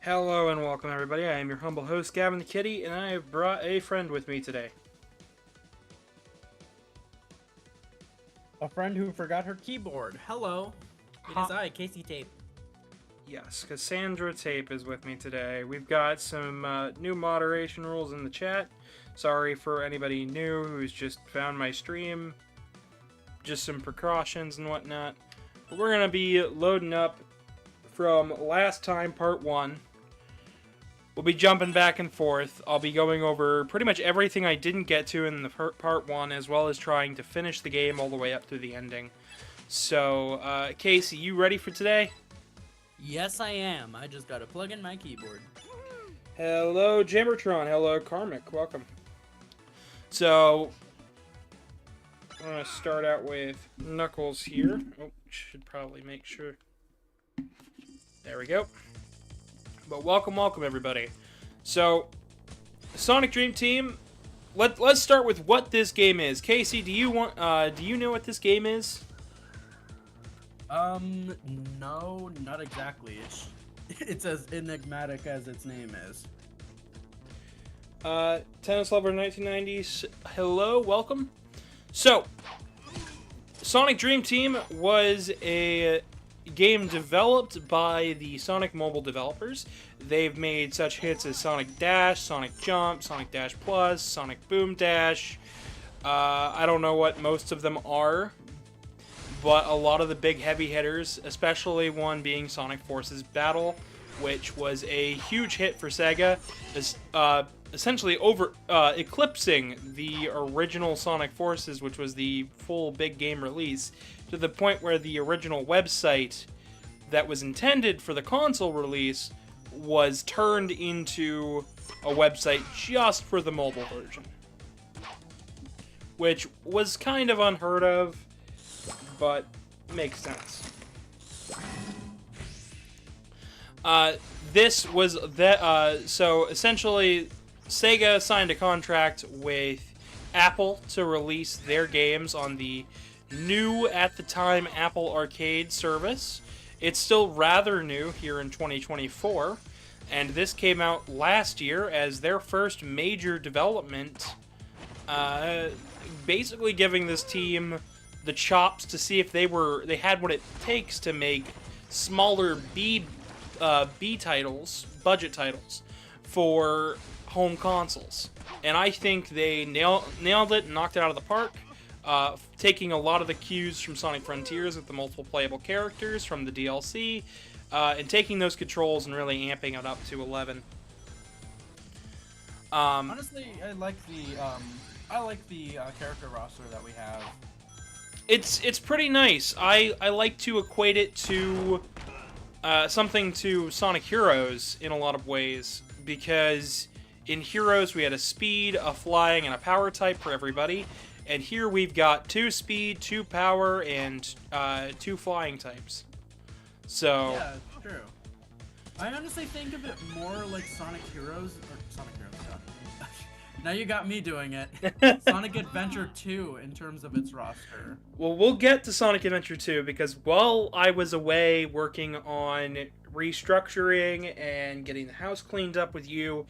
Hello and welcome everybody, I am your humble host Gavin the Kitty, and I have brought a friend with me today. A friend who forgot her keyboard. Hello, it is I, Casey Tape. Yes, Cassandra Tape is with me today. We've got some new moderation rules in the chat. Sorry for anybody new who's just found my stream. Just some precautions and whatnot. But we're going to be loading up from last time, part 1. We'll be jumping back and forth. I'll be going over pretty much everything I didn't get to in the part 1, as well as trying to finish the game all the way up to the ending. So, Casey, you ready for today? Yes, I am. I just gotta plug in my keyboard. Hello, Jammertron. Hello, Karmic. Welcome. So, I'm going to start out with Knuckles here. Oh, should probably make sure. There we go. But welcome, everybody. So, Sonic Dream Team. Let's start with what this game is. Casey, do you know what this game is? No, not exactly. It's as enigmatic as its name is. Tennis Lover 1990s. Hello, welcome. So, Sonic Dream Team was a game developed by the Sonic mobile developers. They've made such hits as Sonic Dash, Sonic Jump, Sonic Dash Plus, Sonic Boom Dash. I don't know what most of them are, but a lot of the big heavy hitters, especially one being Sonic Forces Battle, which was a huge hit for Sega, is essentially eclipsing the original Sonic Forces, which was the full big game release, to the point where the original website that was intended for the console release was turned into a website just for the mobile version, which was kind of unheard of, but makes sense. This was that. So essentially, Sega signed a contract with Apple to release their games on the new, at the time, Apple Arcade service. It's still rather new here in 2024, and this came out last year as their first major development, basically giving this team the chops to see if they had what it takes to make smaller B titles, budget titles, for home consoles. And I think they nailed it and knocked it out of the park, taking a lot of the cues from Sonic Frontiers with the multiple playable characters from the DLC, and taking those controls and really amping it up to 11. Honestly, I like the character roster that we have. It's pretty nice. I like to equate it to something to Sonic Heroes in a lot of ways, because in Heroes we had a speed, a flying, and a power type for everybody, and here we've got 2 speed, 2 power, and 2 flying types. So Yeah, true. I honestly think of it more like Sonic Heroes, or Sonic Heroes, God. Now you got me doing it. Sonic Adventure 2 in terms of its roster. Well, we'll get to Sonic Adventure 2, because while I was away working on restructuring and getting the house cleaned up with you,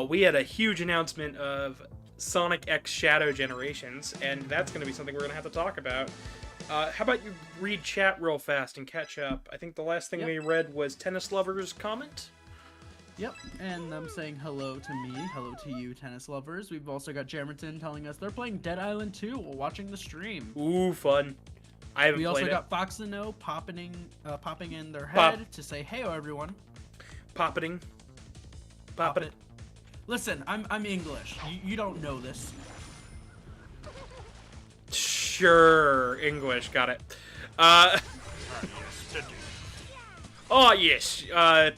we had a huge announcement of Sonic X Shadow Generations, and that's going to be something we're going to have to talk about. How about you read chat real fast and catch up? I think the last thing we read was Tennis Lover's comment. Yep, and I'm saying hello to me, hello to you, tennis lovers. We've also got Jamerton telling us they're playing Dead Island 2 while watching the stream. Ooh, fun. I haven't played it. We also got Fox and No popping in their head to say, "Heyo, everyone." Poppeting. Pop it. Listen, I'm English. You don't know this. Sure, English, got it. Oh, yes.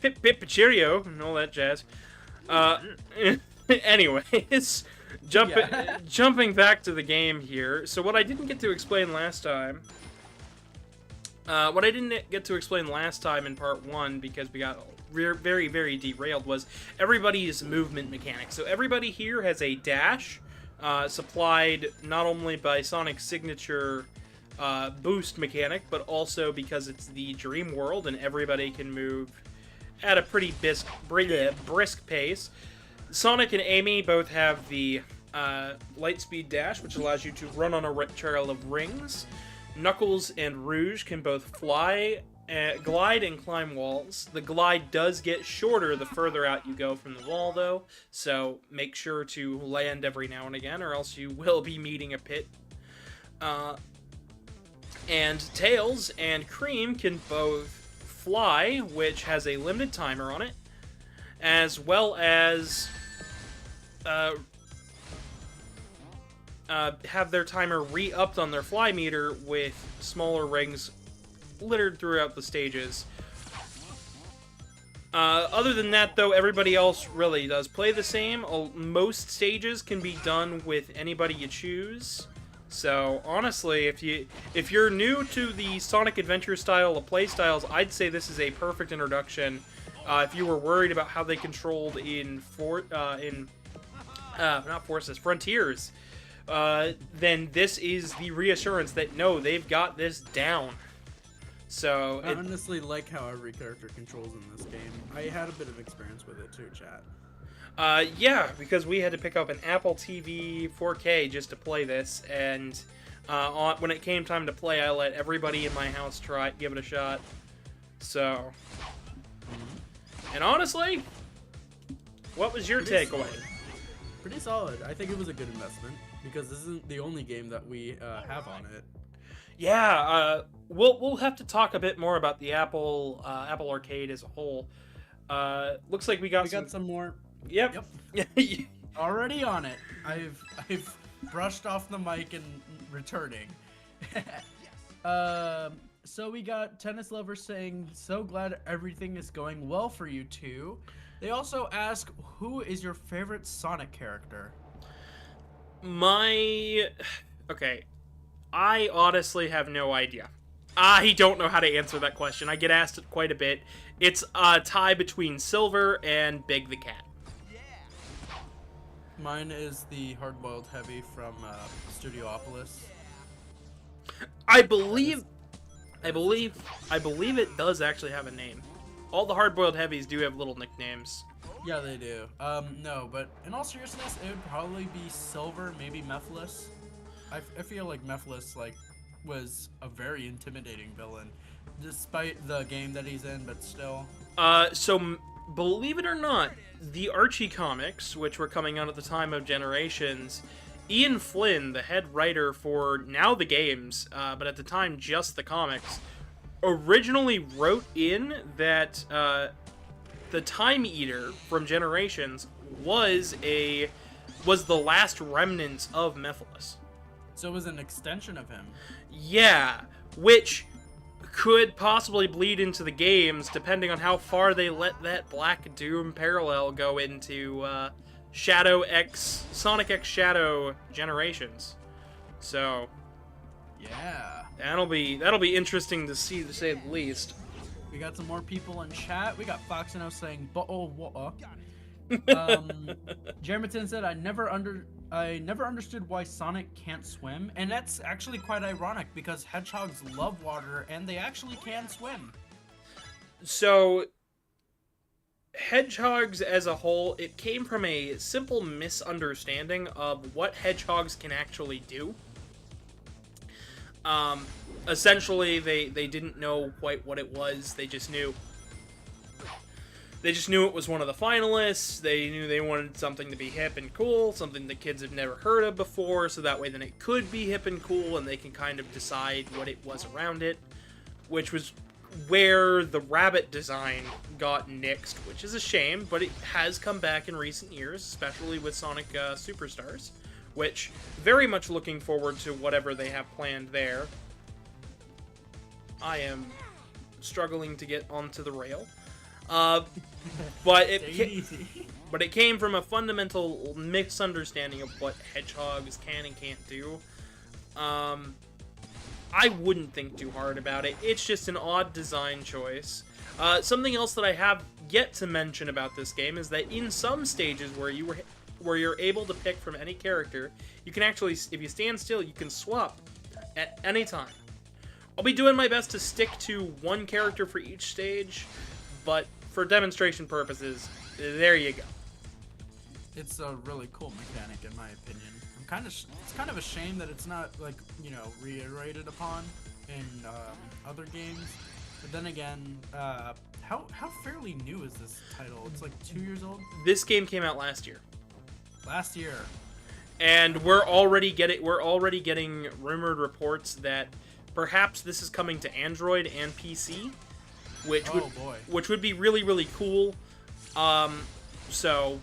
Pip, pip, cheerio, and all that jazz. Anyways, jumping back to the game here. So what I didn't get to explain last time... in part 1, because we got very, very derailed, was everybody's movement mechanics. So everybody here has a dash, supplied not only by Sonic's signature boost mechanic, but also because it's the dream world and everybody can move at a pretty brisk pace. Sonic and Amy both have the Lightspeed Dash, which allows you to run on a trail of rings. Knuckles and Rouge can both fly, glide, and climb walls. The glide does get shorter the further out you go from the wall, though, so make sure to land every now and again, or else you will be meeting a pit. And Tails and Cream can both fly, which has a limited timer on it, as well as have their timer re-upped on their fly meter with smaller rings littered throughout the stages. Other than that, though, everybody else really does play the same. Most stages can be done with anybody you choose. So, honestly, if you're new to the Sonic Adventure style of play styles, I'd say this is a perfect introduction. If you were worried about how they controlled in Frontiers, then this is the reassurance that no, they've got this down. So I honestly like how every character controls in this game. I had a bit of experience with it too, chat. Yeah, because we had to pick up an Apple TV 4K just to play this, and when it came time to play, I let everybody in my house give it a shot. So, and honestly, what was your takeaway? Pretty solid. I think it was a good investment because this isn't the only game that we have on it. Yeah, we'll have to talk a bit more about the Apple Arcade as a whole. Looks like we got some more. Yep. Already on it. I've brushed off the mic and returning. So we got Tennis Lover saying, "So glad everything is going well for you two." They also ask, "Who is your favorite Sonic character?" Okay, I honestly have no idea. I don't know how to answer that question. I get asked it quite a bit. It's a tie between Silver and Big the Cat. Mine is the hard-boiled heavy from Studiopolis. I believe it does actually have a name. All the hard-boiled heavies do have little nicknames. Yeah, they do. No, but in all seriousness, it would probably be Silver, maybe Mephiles. I feel like Mephiles was a very intimidating villain, despite the game that he's in, but still. So believe it or not, the Archie comics, which were coming out at the time of Generations, Ian Flynn, the head writer for now the games, but at the time just the comics, originally wrote in that the Time Eater from Generations was the last remnants of Mephiles. So it was an extension of him. Yeah, which could possibly bleed into the games, depending on how far they let that Black Doom parallel go into Sonic X Shadow Generations. So, yeah, that'll be interesting to see, to say the least. We got some more people in chat. We got Foxino saying, Jeremiton said, I never understood why Sonic can't swim, and that's actually quite ironic because hedgehogs love water and they actually can swim. So, hedgehogs as a whole, it came from a simple misunderstanding of what hedgehogs can actually do. Essentially, they didn't know quite what it was. They just knew it was one of the finalists. They knew they wanted something to be hip and cool, something that kids have never heard of before, so that way then it could be hip and cool, and they can kind of decide what it was around it, which was where the rabbit design got nixed, which is a shame, but it has come back in recent years, especially with Sonic Superstars, which very much looking forward to whatever they have planned there. I am struggling to get onto the rail. But it came from a fundamental misunderstanding of what hedgehogs can and can't do. I wouldn't think too hard about it. It's just an odd design choice. Something else that I have yet to mention about this game is that in some stages where you're able to pick from any character, you can actually, if you stand still, you can swap at any time. I'll be doing my best to stick to one character for each stage, but for demonstration purposes, there you go. It's a really cool mechanic, in my opinion. It's kind of a shame that it's not, like, you know, reiterated upon in other games. But then again, how fairly new is this title? It's like 2 years old. This game came out last year. Last year. And we're already getting rumored reports that perhaps this is coming to Android and PC, which would be really, really cool. So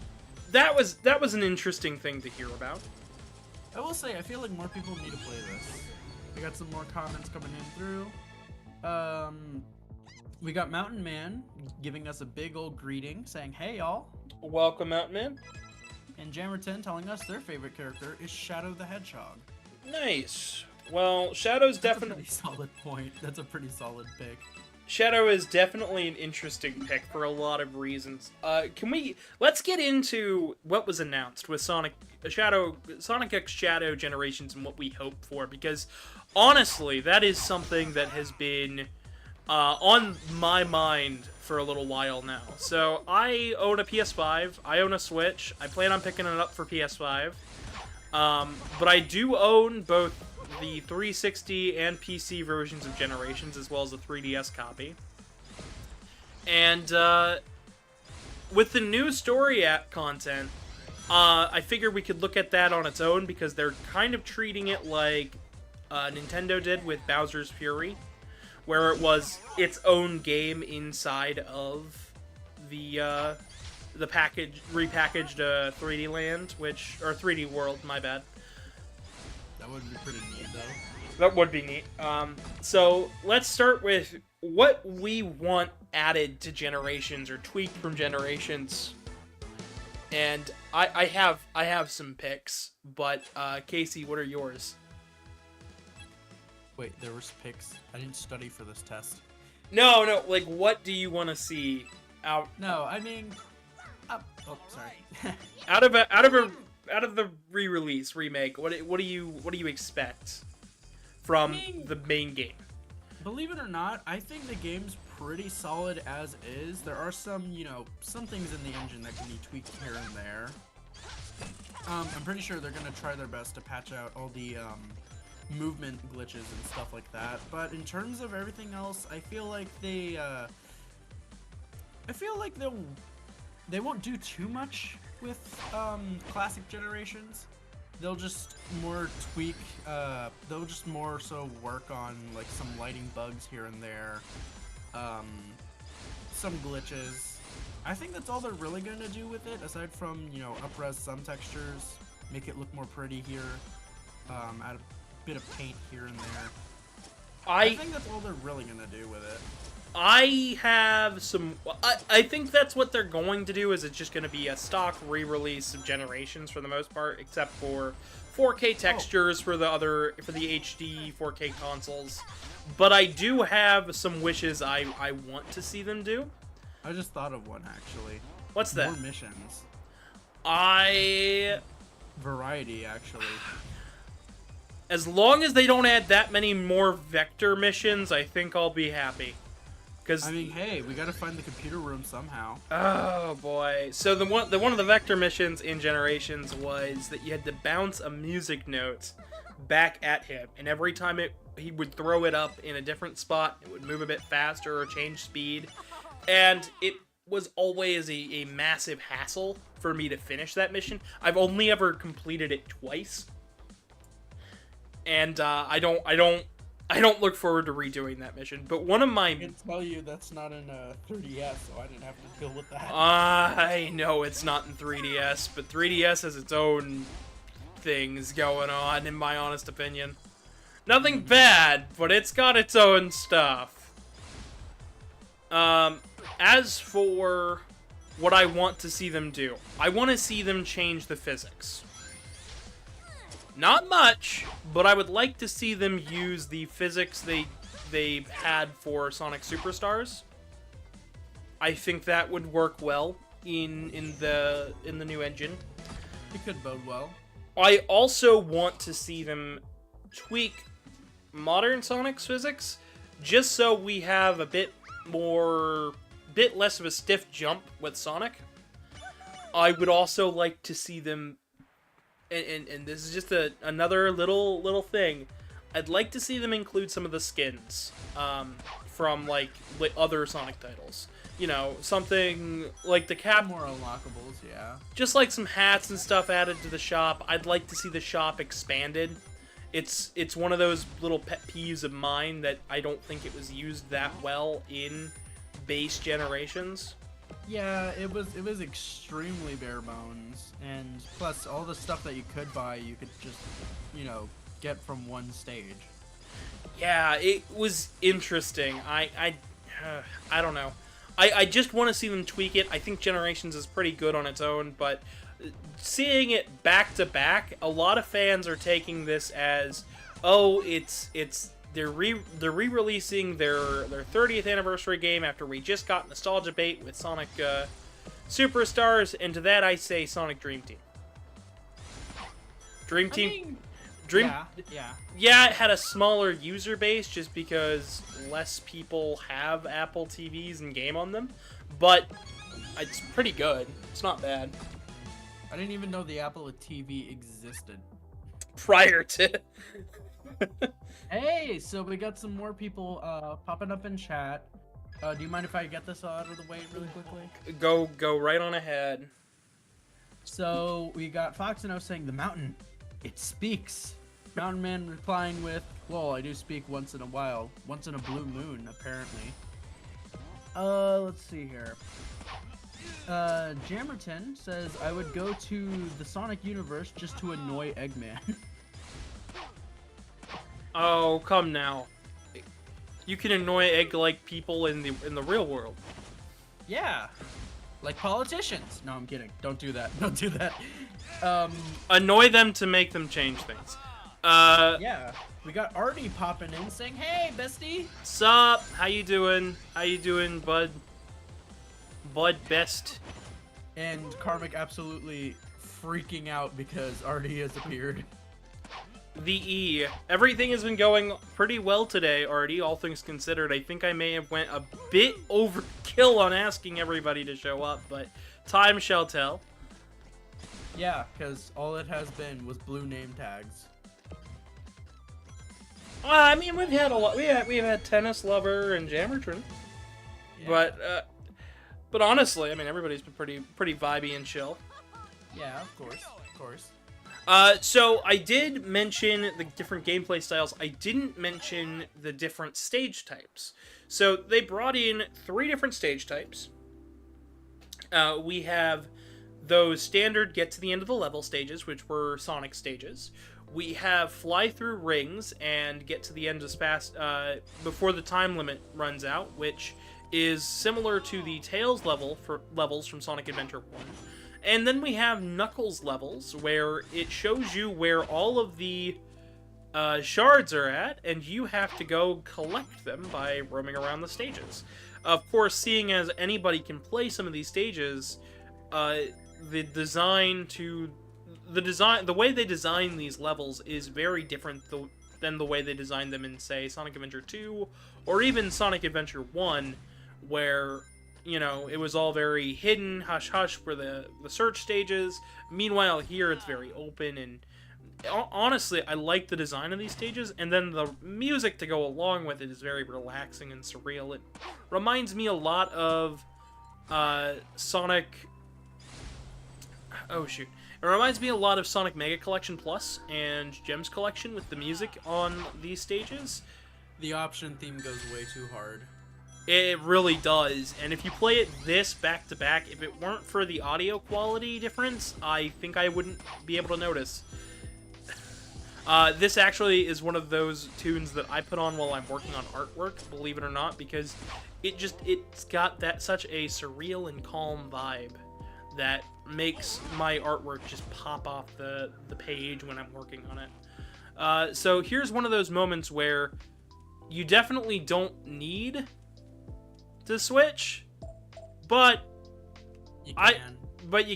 that was an interesting thing to hear about. I will say, I feel like more people need to play this. We got some more comments coming in through. We got Mountain Man giving us a big old greeting, saying, "Hey y'all." Welcome, Mountain Man. And Jammer10 telling us their favorite character is Shadow the Hedgehog. Nice. Well, Shadow's definitely... That's a pretty solid point. That's a pretty solid pick. Shadow is definitely an interesting pick for a lot of reasons. Let's get into what was announced with Sonic X Shadow Generations and what we hope for, because honestly, that is something that has been on my mind for a little while now. So I own a PS5, I own a Switch, I plan on picking it up for PS5, but I do own both the 360 and PC versions of Generations, as well as the 3DS copy. And with the new story content, I figured we could look at that on its own, because they're kind of treating it like Nintendo did with Bowser's Fury, where it was its own game inside of the repackaged 3D Land, or 3D World, my bad. That would be pretty neat, though. That would be neat. So let's start with what we want added to Generations or tweaked from Generations. And I have some picks, but Casey, what are yours? Wait, there was picks. I didn't study for this test. No, like what do you want to see out? No, I mean, oh, sorry. out of the re-release remake, what do you expect from the main game? Believe it or not, I think the game's pretty solid as is. There are some things in the engine that can be tweaked here and there. I'm pretty sure they're gonna try their best to patch out all the movement glitches and stuff like that. But in terms of everything else, I feel like they won't do too much with classic Generations. They'll just more tweak, they'll just more so work on like some lighting bugs here and there, some glitches. I think that's all they're really gonna do with it, aside from, up-res some textures, make it look more pretty here, add a bit of paint here and there. I think that's all they're really gonna do with it. I have some... I think that's what they're going to do, is it's just going to be a stock re-release of Generations for the most part, except for 4K textures for the HD 4K consoles. But I do have some wishes I want to see them do. I just thought of one, actually. What's that? More missions. Variety, actually. As long as they don't add that many more vector missions, I think I'll be happy. I mean, hey, we gotta find the computer room somehow. Oh boy! So the one of the vector missions in Generations was that you had to bounce a music note back at him, and every time he would throw it up in a different spot, it would move a bit faster or change speed, and it was always a massive hassle for me to finish that mission. I've only ever completed it twice, and I don't look forward to redoing that mission, but one of my... I can tell you that's not in 3DS, so I didn't have to deal with that. I know it's not in 3DS, but 3DS has its own things going on, in my honest opinion. Nothing bad, but it's got its own stuff. As for what I want to see them do, I want to see them change the physics. Not much, but I would like to see them use the physics they had for Sonic Superstars. I think that would work well in the new engine. It could bode well. I also want to see them tweak modern Sonic's physics, just so we have a bit more bit less of a stiff jump with Sonic. I would also like to see them, and this is just another little thing. I'd like to see them include some of the skins from like other Sonic titles. You know, something like the More unlockables, yeah. just like some hats and stuff added to the shop. I'd like to see the shop expanded. It's one of those little pet peeves of mine that I don't think it was used that well in base generations. Yeah, it was extremely bare bones, and plus all the stuff that you could buy, you could just, you know, get from one stage. Yeah, it was interesting. I don't know. I just want to see them tweak it. I think Generations is pretty good on its own, but seeing it back to back, a lot of fans are taking this as, oh, they're re-releasing their 30th anniversary game after we just got nostalgia bait with Sonic Superstars, and to that I say Sonic Dream Team. Dream Team. Yeah, it had a smaller user base just because less people have Apple TVs and game on them, but it's pretty good. It's not bad. I didn't even know the Apple TV existed. Prior to... Hey, so we got some more people popping up in chat. Do you mind if I get this out of the way really quickly? Go right on ahead. So we got Fox and O saying the mountain, it speaks. Mountain Man replying with, "Well, I do speak once in a while, once in a blue moon, apparently." Let's see here. Jammerton says, "I would go to the Sonic universe just to annoy Eggman." Oh, come now. You can annoy egg-like people in the real world. Yeah, like politicians. No, I'm kidding. Don't do that. Don't do that. Annoy them to make them change things. Yeah, we got Artie popping in saying, "Hey, bestie." Sup? How you doing? How you doing, bud? Bud best. And Karmic absolutely freaking out because Artie has appeared. The E. Everything has been going pretty well today, Artie, all things considered. I think I may have went a bit overkill on asking everybody to show up, but time shall tell. Yeah, because all it has been was blue name tags. I mean, we've had a lot. We've had Tennis Lover and Jammerton, Yeah. but honestly, I mean, everybody's been pretty vibey and chill. Yeah, of course. So I did mention the different gameplay styles. I didn't mention the different stage types. So they brought in 3 different stage types. We have those standard get to the end of the level stages, which were Sonic stages. We have fly through rings and get to the end as fast before the time limit runs out, which is similar to the Tails levels from Sonic Adventure 1. And then we have Knuckles levels, where it shows you where all of the shards are at, and you have to go collect them by roaming around the stages. Of course, seeing as anybody can play some of these stages, the way they design these levels is very different than the way they designed them in, say, Sonic Adventure 2, or even Sonic Adventure 1, where, you know, it was all very hidden, hush-hush for the search stages. Meanwhile, here it's very open, and honestly, I like the design of these stages, and then the music to go along with it is very relaxing and surreal. It reminds me a lot of Sonic... Oh, shoot. It reminds me a lot of Sonic Mega Collection Plus and Gems Collection with the music on these stages. The option theme goes way too hard. It really does, and if you play it this back to back, if it weren't for the audio quality difference, I think I wouldn't be able to notice. This actually is one of those tunes that I put on while I'm working on artwork, believe it or not, because it's got such a surreal and calm vibe that makes my artwork just pop off the page when I'm working on it. So here's one of those moments where you definitely don't need to switch, but you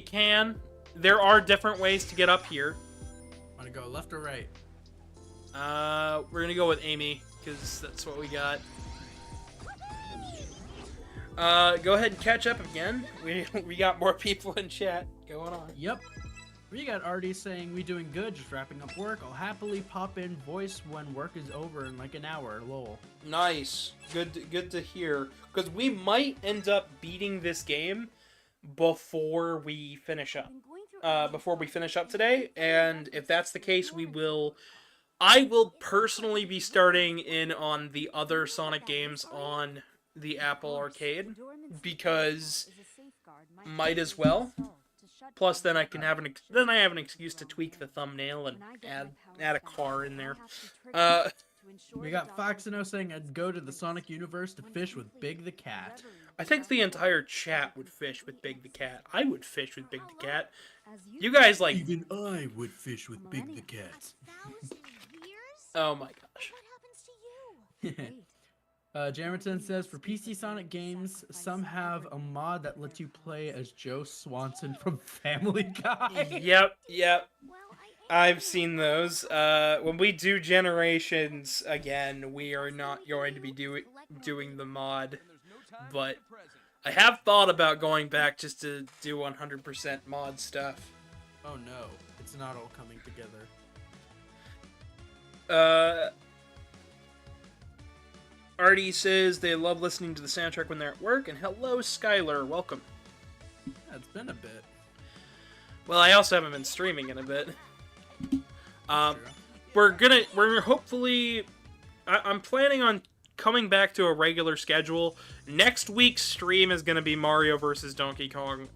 can. There are different ways to get up here. Want to go left or right? We're gonna go with Amy because that's what we got. Go ahead and catch up again. We got more people in chat going on. Yep. We got Artie saying, we doing good, just wrapping up work. I'll happily pop in voice when work is over in like an hour, lol. Nice. Good to hear. Because we might end up beating this game before we finish up. Before we finish up today. And if that's the case, I will personally be starting in on the other Sonic games on the Apple Arcade. Because might as well. Plus, then I can have I have an excuse to tweak the thumbnail and add a car in there. We got Foxino saying I'd go to the Sonic universe to fish with Big the Cat. I think the entire chat would fish with Big the Cat. I would fish with Big the Cat. You guys like... Even I would fish with Big the Cat. Oh my gosh. Jamerton says, for PC Sonic games, some have a mod that lets you play as Joe Swanson from Family Guy. Yep. I've seen those. When we do Generations again, we are not going to be doing the mod, but I have thought about going back just to do 100% mod stuff. Oh no, it's not all coming together. Artie says they love listening to the soundtrack when they're at work, and hello, Skylar, welcome. Yeah, it's been a bit. Well, I also haven't been streaming in a bit. We're hopefully, I'm planning on coming back to a regular schedule. Next week's stream is going to be Mario vs. Donkey Kong,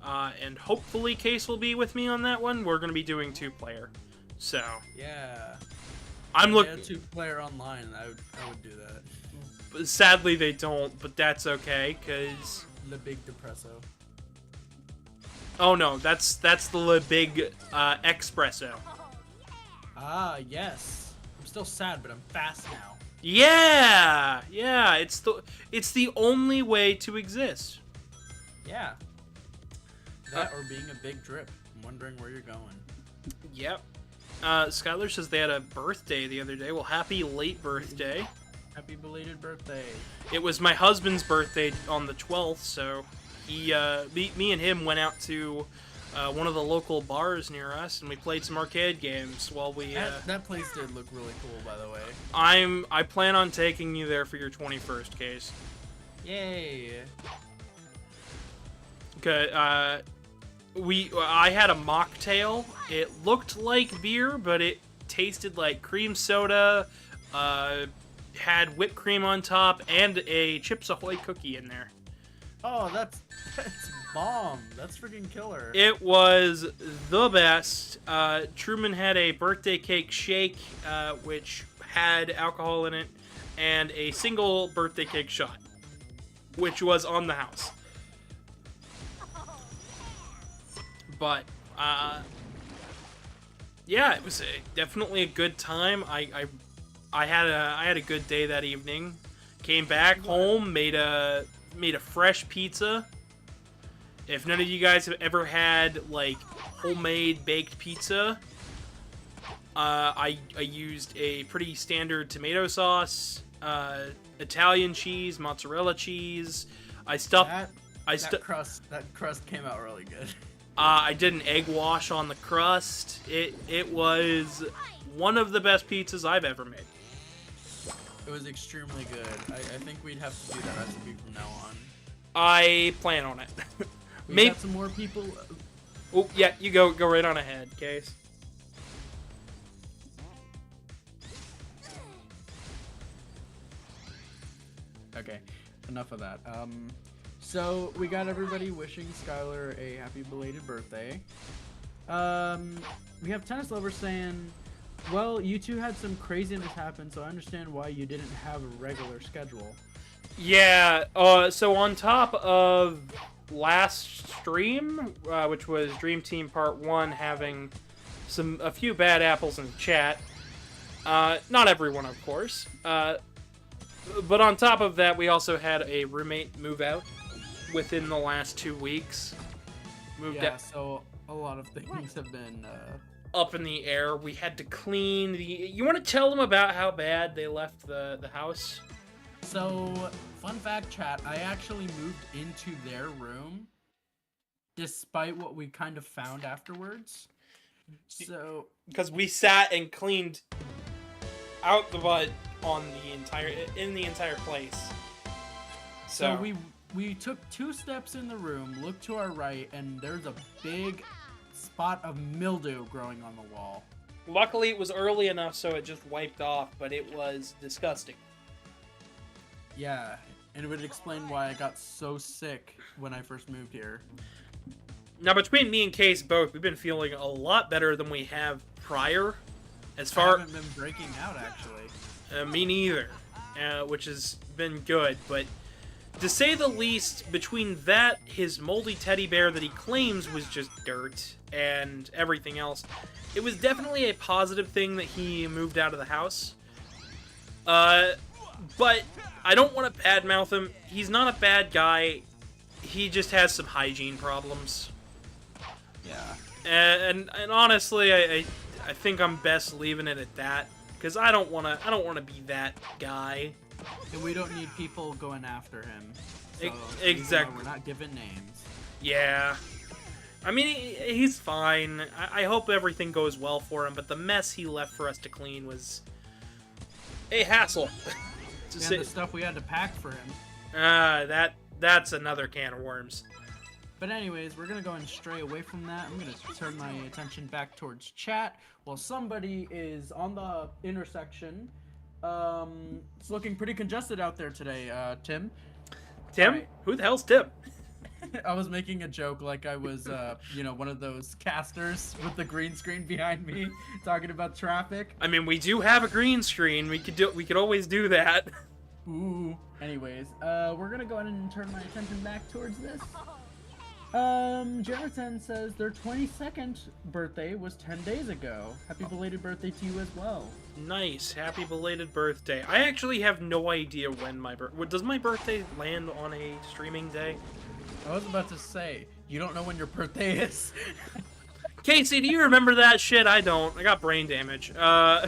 and hopefully Case will be with me on that one. We're going to be doing 2-player, so. Yeah. I'm looking. 2-player online, I would do that. Sadly, they don't, but that's okay, because... Le Big Depresso. Oh, no, that's the Le Big Espresso. Ah, yes. I'm still sad, but I'm fast now. Yeah! It's the only way to exist. Yeah. That or being a big drip. I'm wondering where you're going. Yep. Skylar says they had a birthday the other day. Well, happy late birthday. Happy belated birthday. It was my husband's birthday on the 12th, so me and him went out to one of the local bars near us, and we played some arcade games while we... That place did look really cool, by the way. I plan on taking you there for your 21st, Case. Yay! Okay, I had a mocktail. It looked like beer, but it tasted like cream soda, had whipped cream on top, and a Chips Ahoy cookie in there. Oh, that's bomb. That's freaking killer. It was the best. Truman had a birthday cake shake, which had alcohol in it, and a single birthday cake shot, which was on the house. But, yeah, it was definitely a good time. I had a good day that evening. Came back home, made a fresh pizza. If none of you guys have ever had like homemade baked pizza, I used a pretty standard tomato sauce, Italian cheese, mozzarella cheese. That crust came out really good. I did an egg wash on the crust. It was one of the best pizzas I've ever made. It was extremely good. I think we'd have to do that recipe from now on. I plan on it. We got some more people. Oh yeah, you go right on ahead, Case. Okay, enough of that. So we got everybody wishing Skylar a happy belated birthday. We have Tennis Lover saying, well, you two had some craziness happen, so I understand why you didn't have a regular schedule. Yeah, so on top of last stream, which was Dream Team Part 1 having a few bad apples in the chat, not everyone, of course, but on top of that, we also had a roommate move out within the last 2 weeks. Moved out. So a lot of things have been up in the air. We had to clean the... You want to tell them about how bad they left the house? So, fun fact, chat, I actually moved into their room despite what we kind of found afterwards. So, because we sat and cleaned out the butt in the entire place. So we took 2 steps in the room, looked to our right, and there's a big spot of mildew growing on the wall. Luckily, it was early enough so it just wiped off, but it was disgusting. Yeah, and it would explain why I got so sick when I first moved here. Now, between me and Case both, we've been feeling a lot better than we have prior. I haven't been breaking out, actually. Me neither, which has been good, but to say the least, between that, his moldy teddy bear that he claims was just dirt, and everything else, it was definitely a positive thing that he moved out of the house. But I don't want to badmouth him. He's not a bad guy. He just has some hygiene problems. Yeah. And honestly, I think I'm best leaving it at that, because I don't wanna be that guy. And we don't need people going after him. So, exactly. We're not giving names. Yeah. I mean, he's fine. I hope everything goes well for him, but the mess he left for us to clean was a hassle. And the stuff we had to pack for him. That's another can of worms. But anyways, we're going to go and stray away from that. I'm going to turn my attention back towards chat while somebody is on the intersection. It's looking pretty congested out there today, Tim. Tim? Right. Who the hell's Tim? I was making a joke like I was, one of those casters with the green screen behind me talking about traffic. I mean, we do have a green screen. We could always do that. Ooh. Anyways, we're gonna go ahead and turn my attention back towards this. Jonathan says their 22nd birthday was 10 days ago. Happy belated birthday to you as well. Nice. Happy belated birthday. I actually have no idea when does my birthday land on a streaming day? I was about to say, you don't know when your birthday is. Casey, do you remember that shit? I don't. I got brain damage. Nah,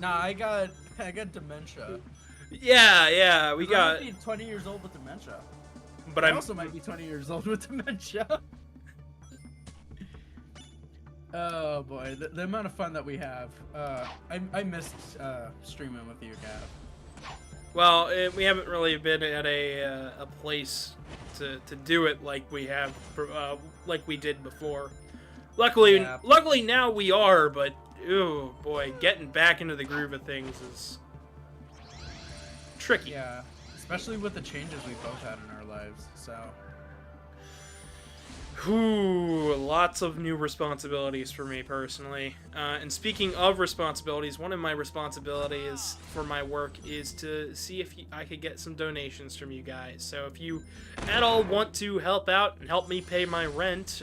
I got dementia. Yeah, I might be 20 years old with dementia. But I also might be 20 years old with dementia. Oh boy, the amount of fun that we have. I missed streaming with you, Gav. Well, we haven't really been at a place to do it like we have, like we did before. Luckily now we are, but ooh boy, getting back into the groove of things is tricky. Yeah, especially with the changes we both had in our lives. So. Ooh, lots of new responsibilities for me personally. And speaking of responsibilities, one of my responsibilities for my work is to see if I could get some donations from you guys. So if you at all want to help out and help me pay my rent,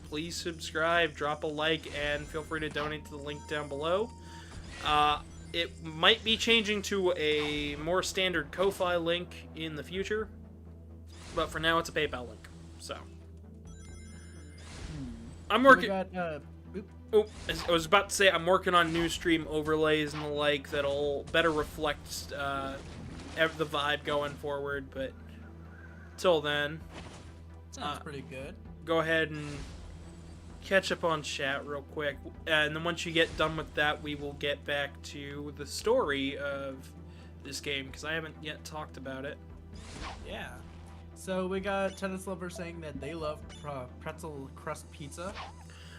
please subscribe, drop a like, and feel free to donate to the link down below. It might be changing to a more standard Ko-Fi link in the future, but for now it's a PayPal link. So I'm working. I was about to say I'm working on new stream overlays and the like that'll better reflect the vibe going forward. But till then, sounds pretty good. Go ahead and catch up on chat real quick, and then once you get done with that, we will get back to the story of this game because I haven't yet talked about it. Yeah. So we got Tennis Lover saying that they love pretzel crust pizza.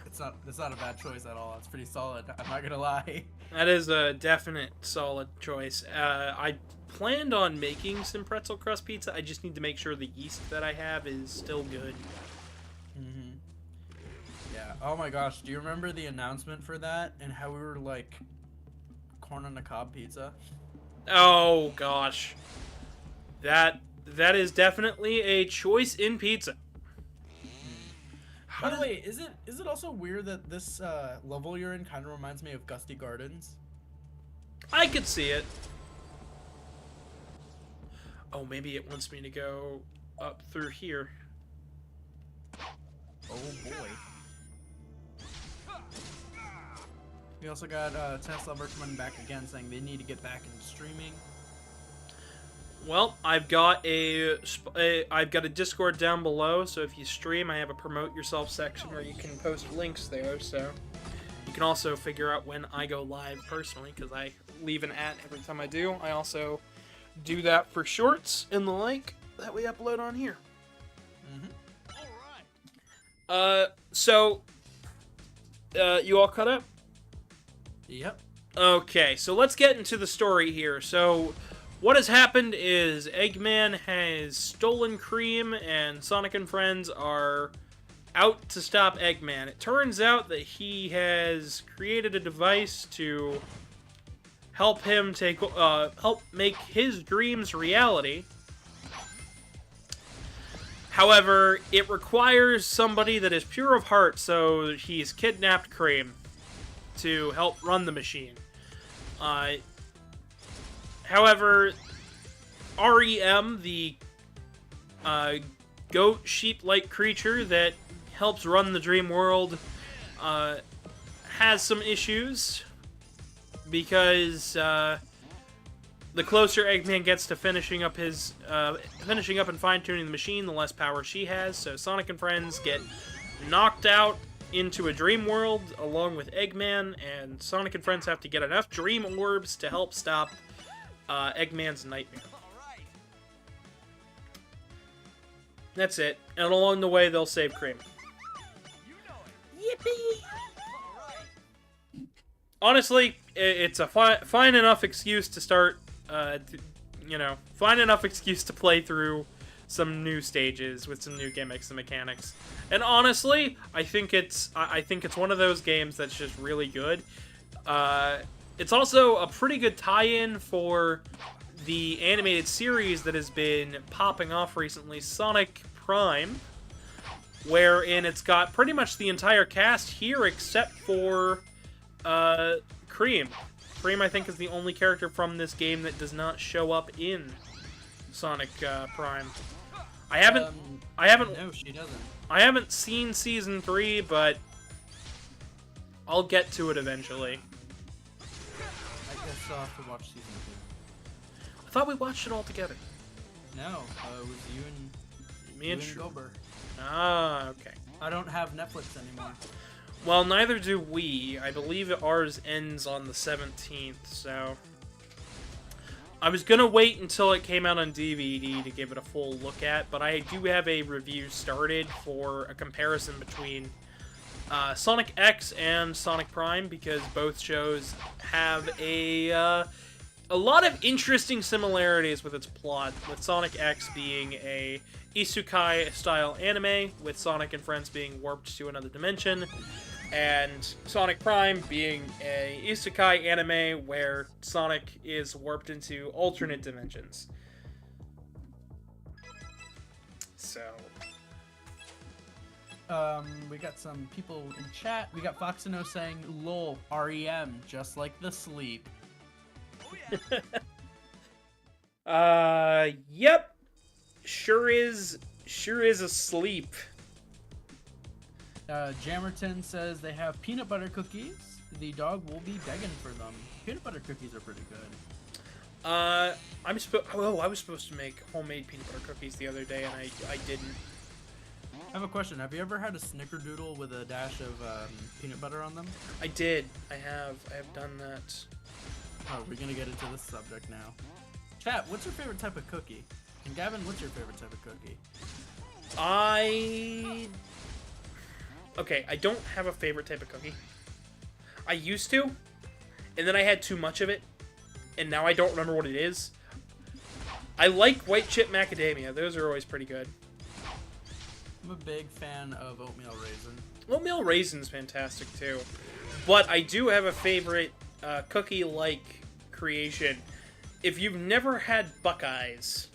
It's not a bad choice at all. It's pretty solid. I'm not gonna lie. That is a definite solid choice. I planned on making some pretzel crust pizza. I just need to make sure the yeast that I have is still good. Mm-hmm. Yeah. Oh my gosh. Do you remember the announcement for that and how we were like corn on the cob pizza? Oh gosh. That is definitely a choice in pizza. By the way, is it also weird that this level you're in kind of reminds me of Gusty Gardens? I could see it. Oh, maybe it wants me to go up through here. Oh boy. We also got Tennis Lover coming back again saying they need to get back into streaming. Well, I've got a Discord down below, so if you stream, I have a promote yourself section where you can post links there, so you can also figure out when I go live personally, because I leave an @ every time I do. I also do that for shorts and the like that we upload on here. So, you all caught up? Yep. Okay, so let's get into the story here. So, what has happened is Eggman has stolen Cream, and Sonic and friends are out to stop Eggman. It turns out that he has created a device to help him help make his dreams reality. However, it requires somebody that is pure of heart, so he's kidnapped Cream to help run the machine. However, REM, the goat sheep-like creature that helps run the dream world, has some issues because the closer Eggman gets to finishing up and fine-tuning the machine, the less power she has. So Sonic and friends get knocked out into a dream world along with Eggman, and Sonic and friends have to get enough dream orbs to help stop Eggman's nightmare. That's it. And along the way, they'll save Cream. Yippee! Honestly, it's a fine enough excuse to start, fine enough excuse to play through some new stages with some new gimmicks and mechanics. And honestly, I think it's one of those games that's just really good. It's also a pretty good tie-in for the animated series that has been popping off recently, Sonic Prime, wherein it's got pretty much the entire cast here except for Cream. Cream, I think, is the only character from this game that does not show up in Sonic Prime. I haven't. No, she doesn't. I haven't seen Season 3, but I'll get to it eventually. I guess I'll have to watch Season 2. I thought we watched it all together. No, it was you and Me and Gober. Ah, okay. I don't have Netflix anymore. Well, neither do we. I believe ours ends on the 17th, so I was gonna wait until it came out on DVD to give it a full look at, but I do have a review started for a comparison between Sonic X and Sonic Prime, because both shows have a lot of interesting similarities with its plot, with Sonic X being a isekai-style anime, with Sonic and friends being warped to another dimension, and Sonic Prime being a isekai anime where Sonic is warped into alternate dimensions. So, we got some people in chat. We got Foxino saying, "Lol, REM, just like the sleep." Yep. Sure is asleep. Jammerton says they have peanut butter cookies. The dog will be begging for them. Peanut butter cookies are pretty good. I was supposed to make homemade peanut butter cookies the other day, and I didn't. I have a question. Have you ever had a snickerdoodle with a dash of peanut butter on them? I did. I have done that. Oh, we're gonna get into this subject now. Chat, what's your favorite type of cookie? And Gavin, what's your favorite type of cookie? Okay, I don't have a favorite type of cookie. I used to, and then I had too much of it, and now I don't remember what it is. I like white chip macadamia. Those are always pretty good. I'm a big fan of oatmeal raisin. Oatmeal raisin's fantastic, too. But I do have a favorite cookie-like creation. If you've never had Buckeyes...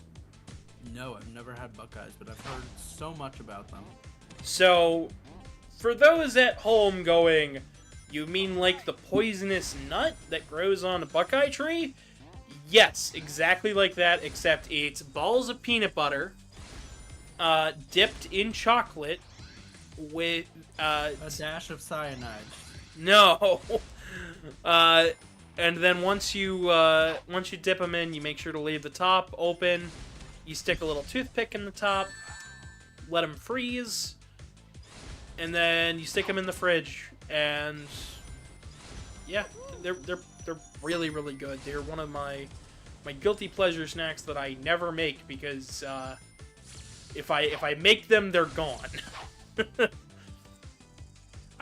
No, I've never had Buckeyes, but I've heard so much about them. So, for those at home going, you mean like the poisonous nut that grows on a Buckeye tree? Yes, exactly like that, except it's balls of peanut butter, dipped in chocolate with... a dash of cyanide. No. And then once you dip them in, you make sure to leave the top open. You stick a little toothpick in the top, let them freeze, and then you stick them in the fridge. And yeah, they're really, really good. They're one of my guilty pleasure snacks that I never make because if I make them, they're gone.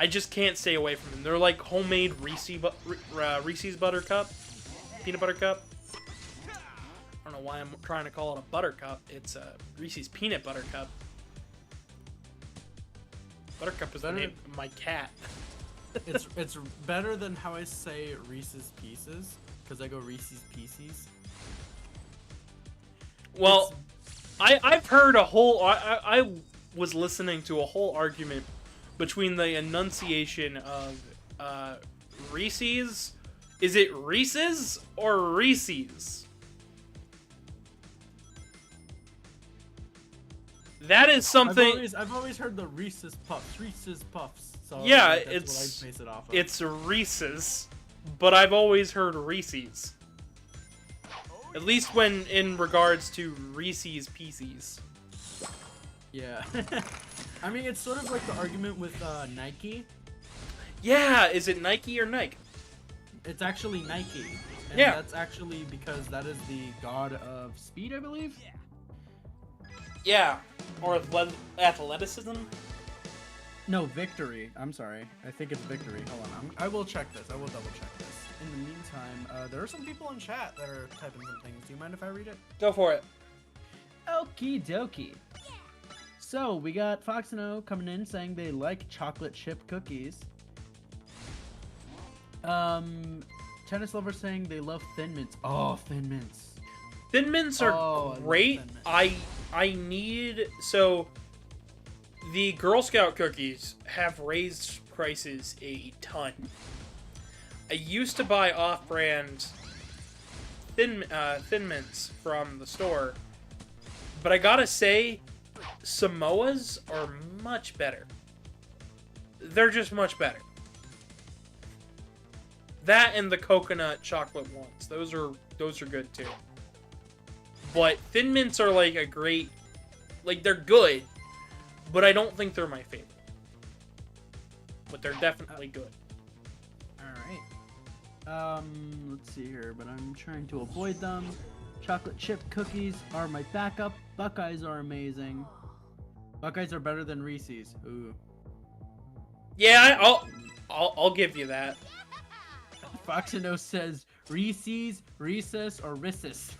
I just can't stay away from them. They're like homemade Reese's Buttercup, peanut butter cup. I don't know why I'm trying to call it a buttercup. It's a Reese's peanut butter cup. Buttercup is the name of my cat. It's better than how I say Reese's Pieces, because I go Reese's Pieces. Well, I've heard a whole... I was listening to a whole argument between the enunciation of Reese's. Is it Reese's or Reese's? That is something... I've always heard the Reese's Puffs. So yeah, that's what I base it off of. It's Reese's, but I've always heard Reese's. At least when in regards to Reese's Pieces. Yeah. I mean, it's sort of like the argument with Nike. Yeah, is it Nike or Nike? It's actually Nike. And yeah. That's actually because that is the god of speed, I believe? Yeah. Or athleticism? No, victory. I'm sorry. I think it's victory. Hold on. I will check this. I will double check this. In the meantime, there are some people in chat that are typing some things. Do you mind if I read it? Go for it. Okie dokie. So, we got Fox and O coming in saying they like chocolate chip cookies. Tennis Lover saying they love Thin Mints. Oh, Thin Mints. Thin Mints are great. I need... So, the Girl Scout cookies have raised prices a ton. I used to buy off-brand Thin Mints from the store, but I gotta say, Samoas are much better. They're just much better. That and the coconut chocolate ones. Those are good too. But Thin Mints are like a great... Like, they're good, but I don't think they're my favorite. But they're definitely good. Alright. Let's see here, but I'm trying to avoid them. Chocolate chip cookies are my backup. Buckeyes are amazing. Buckeyes are better than Reese's. Ooh. Yeah, I'll give you that. Foxino says Reese's, Reese's, or Reese's.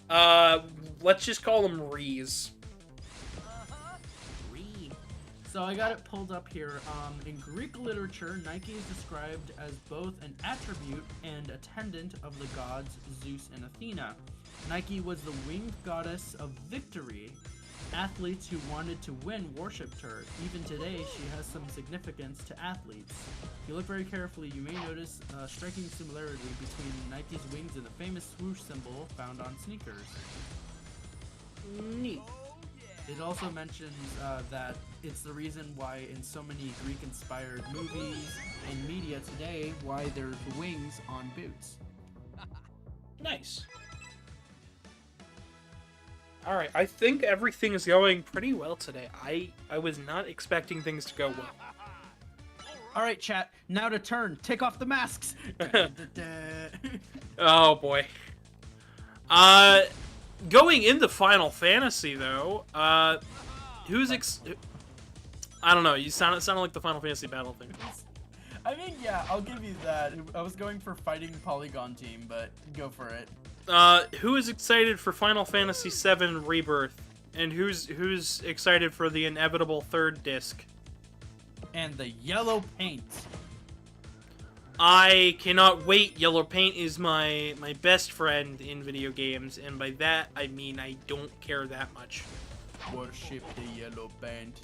Let's just call them Rees. So I got it pulled up here. In Greek literature, Nike is described as both an attribute and attendant of the gods Zeus and Athena. Nike was the winged goddess of victory. Athletes who wanted to win worshipped her. Even today, she has some significance to athletes. If you look very carefully, you may notice a striking similarity between Nike's wings and the famous swoosh symbol found on sneakers. Neat. It also mentions that it's the reason why in so many Greek-inspired movies and media today, why there's wings on boots. Nice. Alright, I think everything is going pretty well today. I was not expecting things to go well. Alright, chat, now to turn. Take off the masks! Oh, boy. Going into Final Fantasy, though, who's I don't know, it sounded like the Final Fantasy battle thing. I mean, yeah, I'll give you that. I was going for fighting Polygon Team, but go for it. Who is excited for Final Fantasy VII Rebirth? And who's excited for the inevitable third disc? And the yellow paint. I cannot wait. Yellow paint is my best friend in video games, and by that I mean I don't care that much. Worship the yellow paint.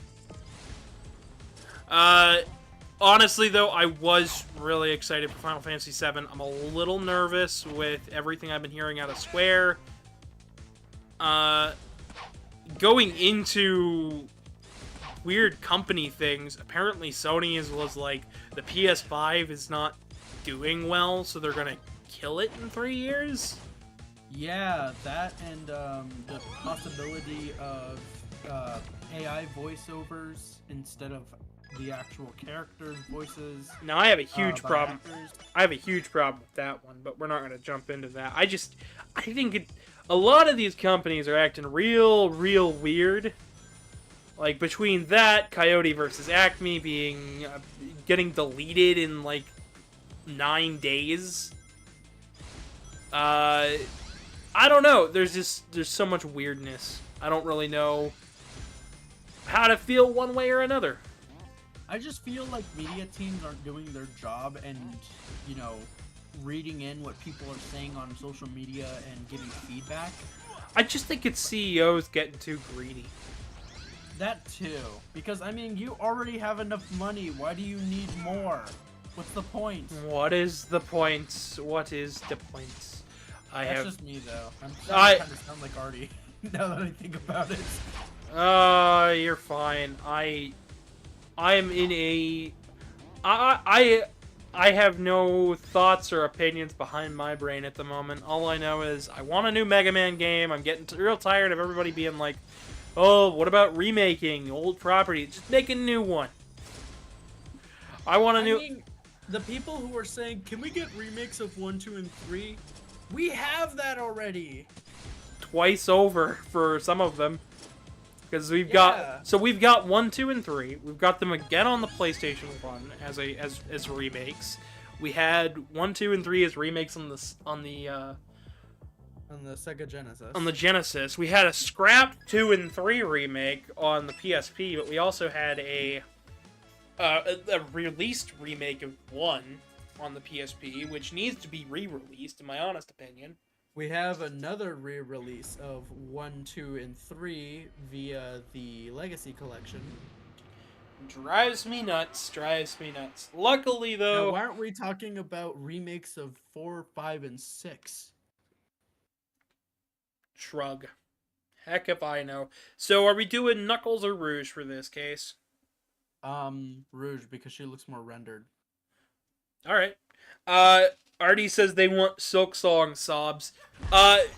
Honestly though, I was really excited for Final Fantasy VII. I'm a little nervous with everything I've been hearing out of Square. Going into weird company things, apparently Sony was like, the PS5 is not doing well, so they're gonna kill it in 3 years. Yeah, that and the possibility of AI voiceovers instead of the actual characters' voices. Now I have a huge by problem. actors. I have a huge problem with that one, but we're not gonna jump into that. I think a lot of these companies are acting real weird. Like between that, Coyote versus Acme being getting deleted in like 9 days. I don't know. There's so much weirdness. I don't really know how to feel one way or another. I just feel like media teams aren't doing their job and, you know, reading in what people are saying on social media and giving feedback. I just think it's CEOs getting too greedy. That too. Because, I mean, you already have enough money. Why do you need more? What's the point? What is the point? What is the point? That's just me, though. I'm I- kind of sound like Artie, now that I think about it. You're fine. I am in a... I have no thoughts or opinions behind my brain at the moment. All I know is I want a new Mega Man game. I'm getting real tired of everybody being like, oh, what about remaking old property? Just make a new one. I want a new... I mean, the people who are saying, can we get remakes of 1, 2, and 3? We have that already. Twice over for some of them. Because we've Yeah. got... So we've got 1, 2, and 3. We've got them again on the PlayStation 1 as remakes. We had 1, 2, and 3 as remakes on the Sega Genesis. on the Genesis. We had a scrapped 2 and 3 remake on the PSP, but we also had a released remake of 1 on the PSP, which needs to be re-released, in my honest opinion. We have another re-release of 1, 2, and 3 via the Legacy Collection. Drives me nuts. Drives me nuts. Luckily, though... Now, why aren't we talking about remakes of 4, 5, and 6? Shrug. Heck if I know. So, are we doing Knuckles or Rouge for this case? Rouge, because she looks more rendered. Alright. Artie says they want Silk Song sobs.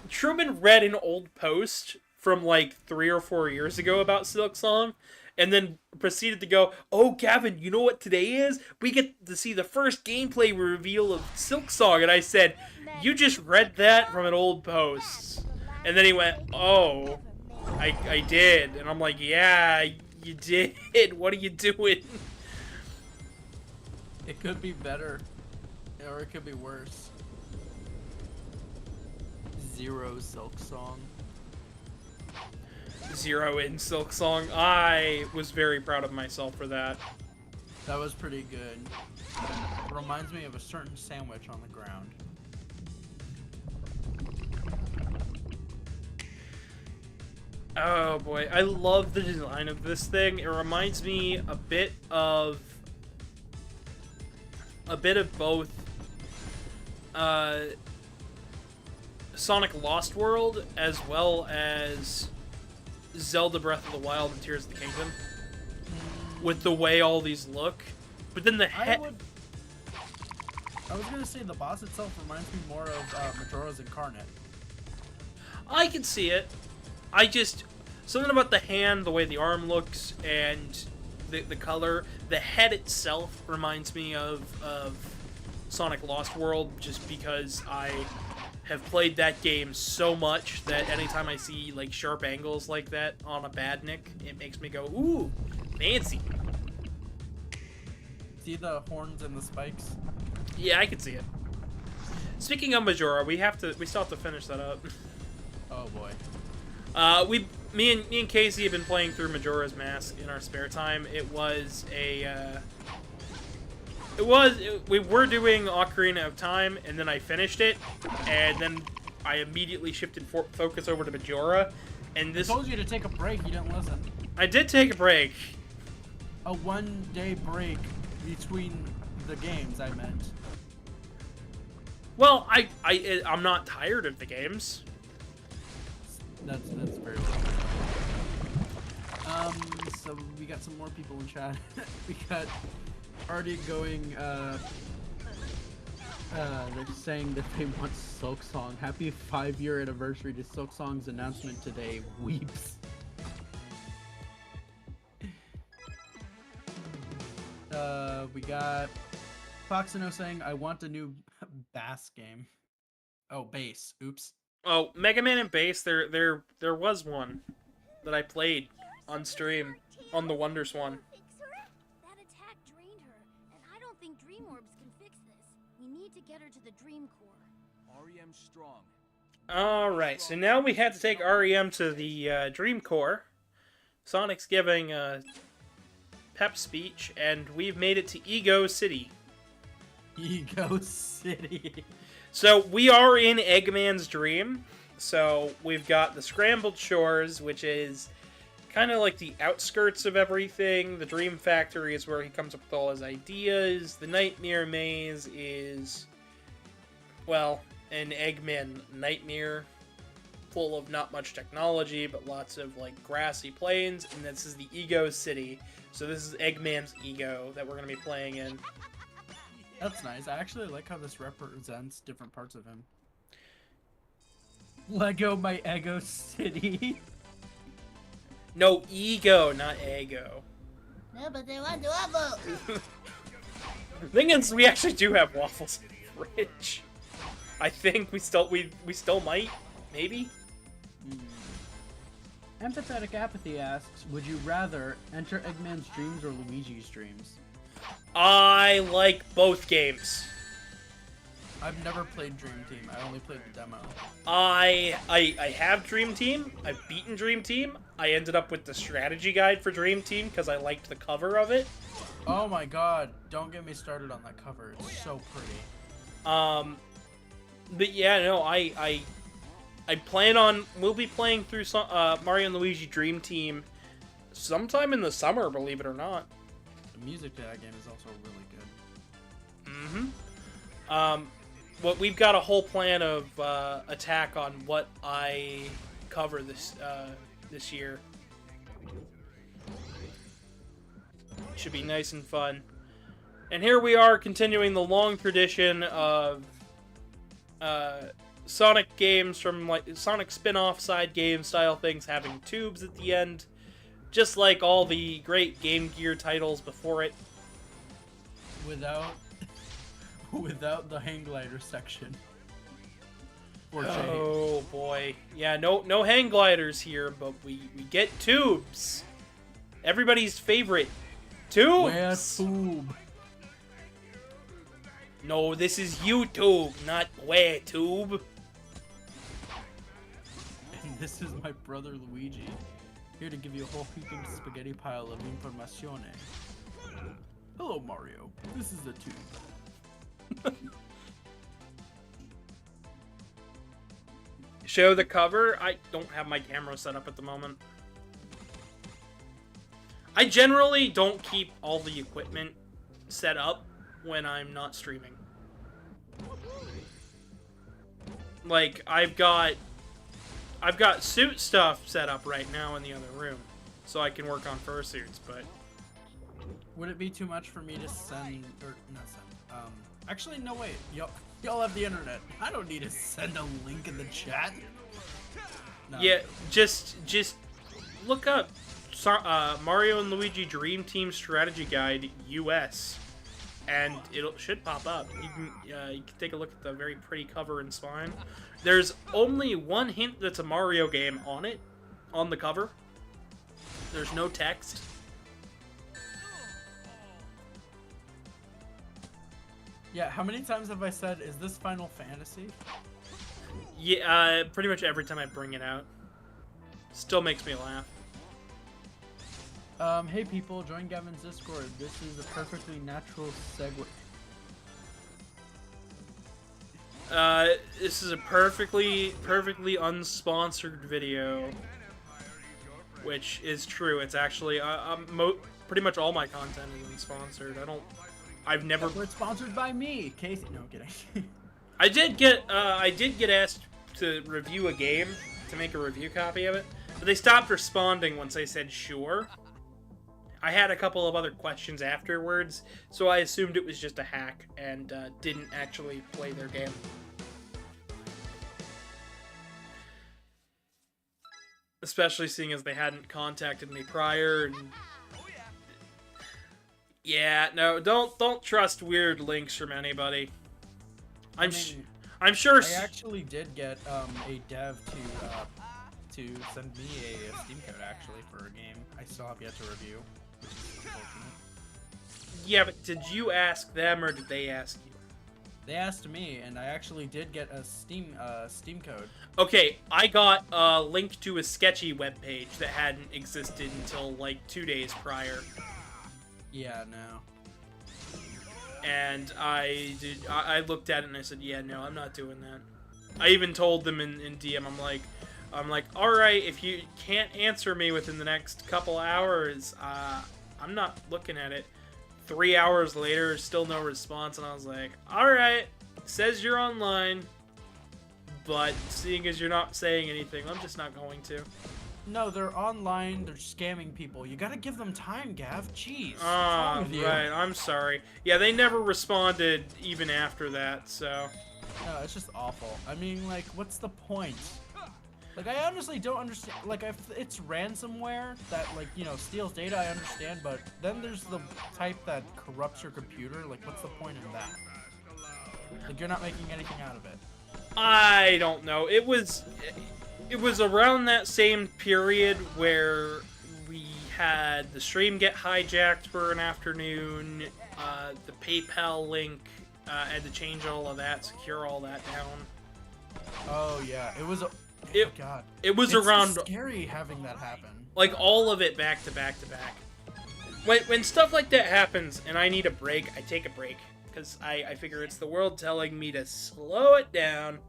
Truman read an old post from like 3 or 4 years ago about Silk Song, and then proceeded to go, oh, Gavin, you know what today is? We get to see the first gameplay reveal of Silk Song. And I said, you just read that from an old post. And then he went, oh, I did. And I'm like, yeah, you did. What are you doing? It could be better, or it could be worse. Zero Silk Song. 0 in Silk Song. I was very proud of myself for that. That was pretty good. It reminds me of a certain sandwich on the ground. Oh boy, I love the design of this thing. It reminds me a bit of both Sonic Lost World as well as Zelda Breath of the Wild and Tears of the Kingdom, with the way all these look. But then the I was gonna say the boss itself reminds me more of Majora's Incarnate. I can see it. Something about the hand, the way the arm looks, and the color. The head itself reminds me of Sonic Lost World, just because I have played that game so much that anytime I see like sharp angles like that on a Badnik, it makes me go, ooh, fancy. See the horns and the spikes? Yeah, I can see it. Speaking of Majora, we still have to finish that up. Oh boy. Me and Casey have been playing through Majora's Mask in our spare time. We were doing Ocarina of Time, and then I finished it, and then I immediately shifted focus over to Majora, and this... I told you to take a break, you didn't listen. I did take a break. A 1-day break between the games, I meant. Well, I'm not tired of the games. That's very well. So we got some more people in chat. We got Artie going, They're saying that they want Silk Song. Happy 5-year anniversary to Silk Song's announcement today. Weeps. We got Foxino saying, I want a new bass game. Oh, bass. Oops. Oh, Mega Man and Bass, there was one that I played on stream on the Wonders one. That attack drained her, and I don't think Dream Orbs can fix this. We need to get her to the Dream Core. REM's strong. Alright, so now we had to take REM to the Dream Core. Sonic's giving a pep speech, and we've made it to Ego City. Ego City. So we are in Eggman's dream. So we've got the Scrambled Shores, which is kind of like the outskirts of everything. The Dream Factory is where he comes up with all his ideas. The Nightmare Maze is, well, an Eggman nightmare full of not much technology, but lots of like grassy plains. And this is the Ego City. So this is Eggman's ego that we're going to be playing in. That's nice. I actually like how this represents different parts of him. Lego my Ego City. No, ego, not ego. No, but they want waffles. The thing is, we actually do have waffles in the fridge. I think we still might, maybe. Empathetic Apathy asks, would you rather enter Eggman's dreams or Luigi's dreams? I like both games. I've never played Dream Team. I only played the demo. I have Dream Team. I've beaten Dream Team. I ended up with the strategy guide for Dream Team because I liked the cover of it. Oh my god, don't get me started on that cover. It's so pretty. But yeah, no, I plan on, we'll be playing through Mario and Luigi Dream Team sometime in the summer, believe it or not. The music to that game is also really good. Well, we've got a whole plan of attack on what I cover this year. Should be nice and fun. And here we are continuing the long tradition of Sonic games from like Sonic spin-off side game style things having tubes at the end, just like all the great Game Gear titles before it. Without the hang glider section. Oh boy, yeah, no hang gliders here, but we get tubes. Everybody's favorite tubes. Where's tube? No, this is YouTube, not where tube. And this is my brother Luigi, here to give you a whole heaping spaghetti pile of informazione. Hello Mario, this is the tube. Show the cover. I don't have my camera set up at the moment. I generally don't keep all the equipment set up when I'm not streaming. Like, I've got suit stuff set up right now in the other room, so I can work on fursuits, but... Would it be too much for me to send, or not send, actually, no, wait, y'all have the internet. I don't need to send a link in the chat. No. Yeah, just look up Mario and Luigi Dream Team Strategy Guide US, and it should pop up. You can take a look at the very pretty cover and spine. There's only one hint that's a Mario game on it, on the cover. There's no text. Yeah, how many times have I said, is this Final Fantasy? Yeah, pretty much every time I bring it out. Still makes me laugh. Hey people, join Gavin's Discord. This is a perfectly natural segue. This is a perfectly unsponsored video, which is true. It's actually pretty much all my content is unsponsored. I've never. We're sponsored by me, Casey. No, I'm kidding. I did get asked to review a game, to make a review copy of it, but they stopped responding once I said sure. I had a couple of other questions afterwards, so I assumed it was just a hack and didn't actually play their game. Especially seeing as they hadn't contacted me prior, and yeah, no, don't trust weird links from anybody. I'm sure. I actually did get a dev to send me a Steam code actually for a game. I still have yet to review, which is unfortunate. Yeah, but did you ask them or did they ask you? They asked me, and I actually did get a Steam code. Okay, I got a link to a sketchy webpage that hadn't existed until like 2 days prior. Yeah, no. And I looked at it and I said, yeah, no, I'm not doing that. I even told them in DM, I'm like, alright, if you can't answer me within the next couple hours, I'm not looking at it. 3 hours later, still no response, and I was like, alright, says you're online, but seeing as you're not saying anything, I'm just not going to. No, they're online, they're scamming people. You gotta give them time, Gav. Jeez. What's Ah, wrong with you? right, I'm sorry. Yeah, they never responded even after that, so... No, it's just awful. I mean, like, what's the point? Like, I honestly don't understand. Like, if it's ransomware that, like, you know, steals data, I understand, but then there's the type that corrupts your computer. Like, what's the point in that? Like, you're not making anything out of it. I don't know. It was around that same period where we had the stream get hijacked for an afternoon, the PayPal link, had to change all of that, secure all that down. Oh, yeah. It was... It, oh, God. It was it's around... so scary having that happen. Like, all of it back to back to back. When stuff like that happens and I need a break, I take a break. Because I figure it's the world telling me to slow it down.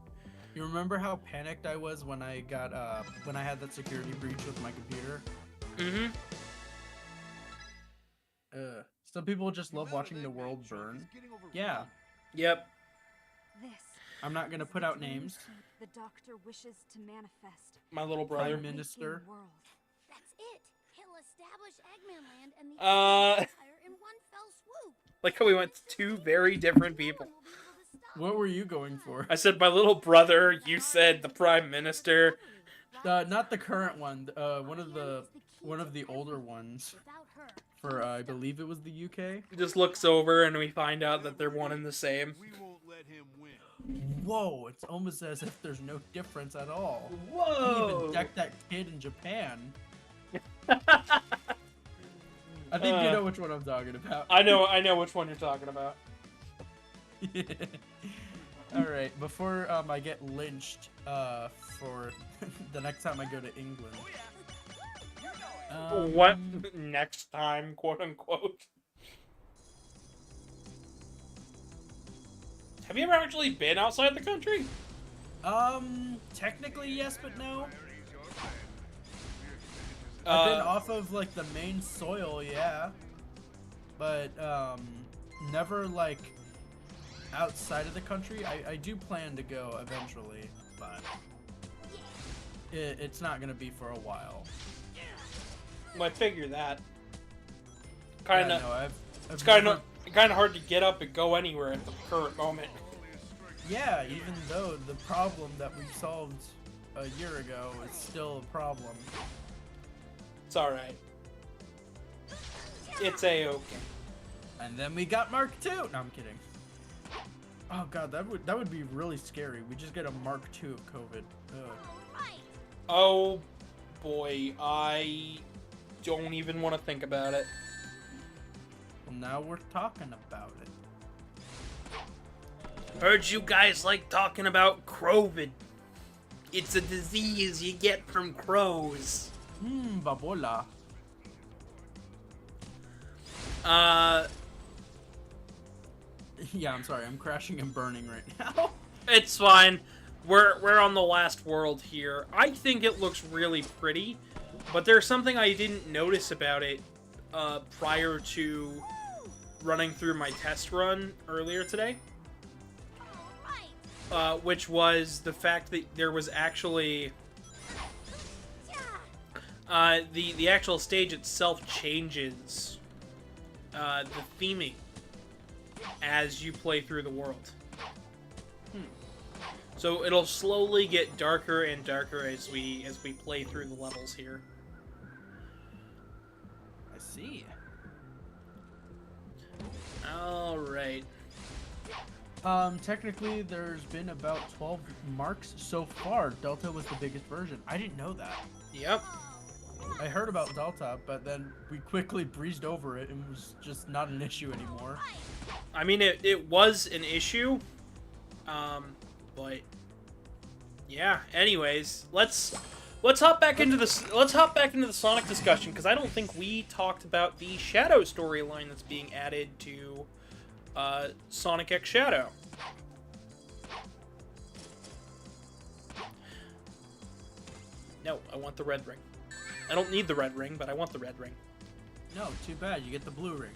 You remember how panicked I was when I got, when I had that security breach with my computer? Mm-hmm. Some people just love watching the world burn. Yeah. Yep. This. I'm not gonna put out names. The doctor wishes to manifest. My little brother. Prime Minister. World. That's it. He'll establish Eggman Land and the Empire in one fell swoop. Like how we went to two very different people. What were you going for? I said my little brother, you said the Prime Minister. Not the current one. One of the older ones. For I believe it was the UK. He just looks over and we find out that they're one and the same. Whoa! It's almost as if there's no difference at all. Whoa! You even decked that kid in Japan. I think you know which one I'm talking about. I know which one you're talking about. Alright, before I get lynched for the next time I go to England. What next time, quote unquote? Have you ever actually been outside the country? Technically yes, but no. I've been off of like the main soil, yeah. But never like outside of the country. I do plan to go eventually, but it's not gonna be for a while. Well, I figure that. Kind of. Yeah, no, it's kind of hard to get up and go anywhere at the current moment. Yeah, even though the problem that we solved a year ago is still a problem. It's all right. It's a-okay. And then we got Mark II. No, I'm kidding. Oh god, that would be really scary. We just get a Mark II of COVID. Ugh. Oh boy, I don't even want to think about it. Well, now we're talking about it. Heard you guys like talking about Crovid. It's a disease you get from crows. Babola. Yeah, I'm sorry. I'm crashing and burning right now. It's fine. We're on the last world here. I think it looks really pretty, but there's something I didn't notice about it prior to running through my test run earlier today. Which was the fact that there was actually The actual stage itself changes the theming as you play through the world. So it'll slowly get darker and darker as we play through the levels here. I see. All right. Technically, there's been about 12 marks so far. Delta was the biggest version. I didn't know that. Yep. I heard about Delta, but then we quickly breezed over it and was just not an issue anymore. I mean, it was an issue, but yeah. Anyways, let's hop back into the Sonic discussion, because I don't think we talked about the Shadow storyline that's being added to Sonic X Shadow. No, I want the red ring. I don't need the red ring, but I want the red ring. No, too bad. You get the blue ring.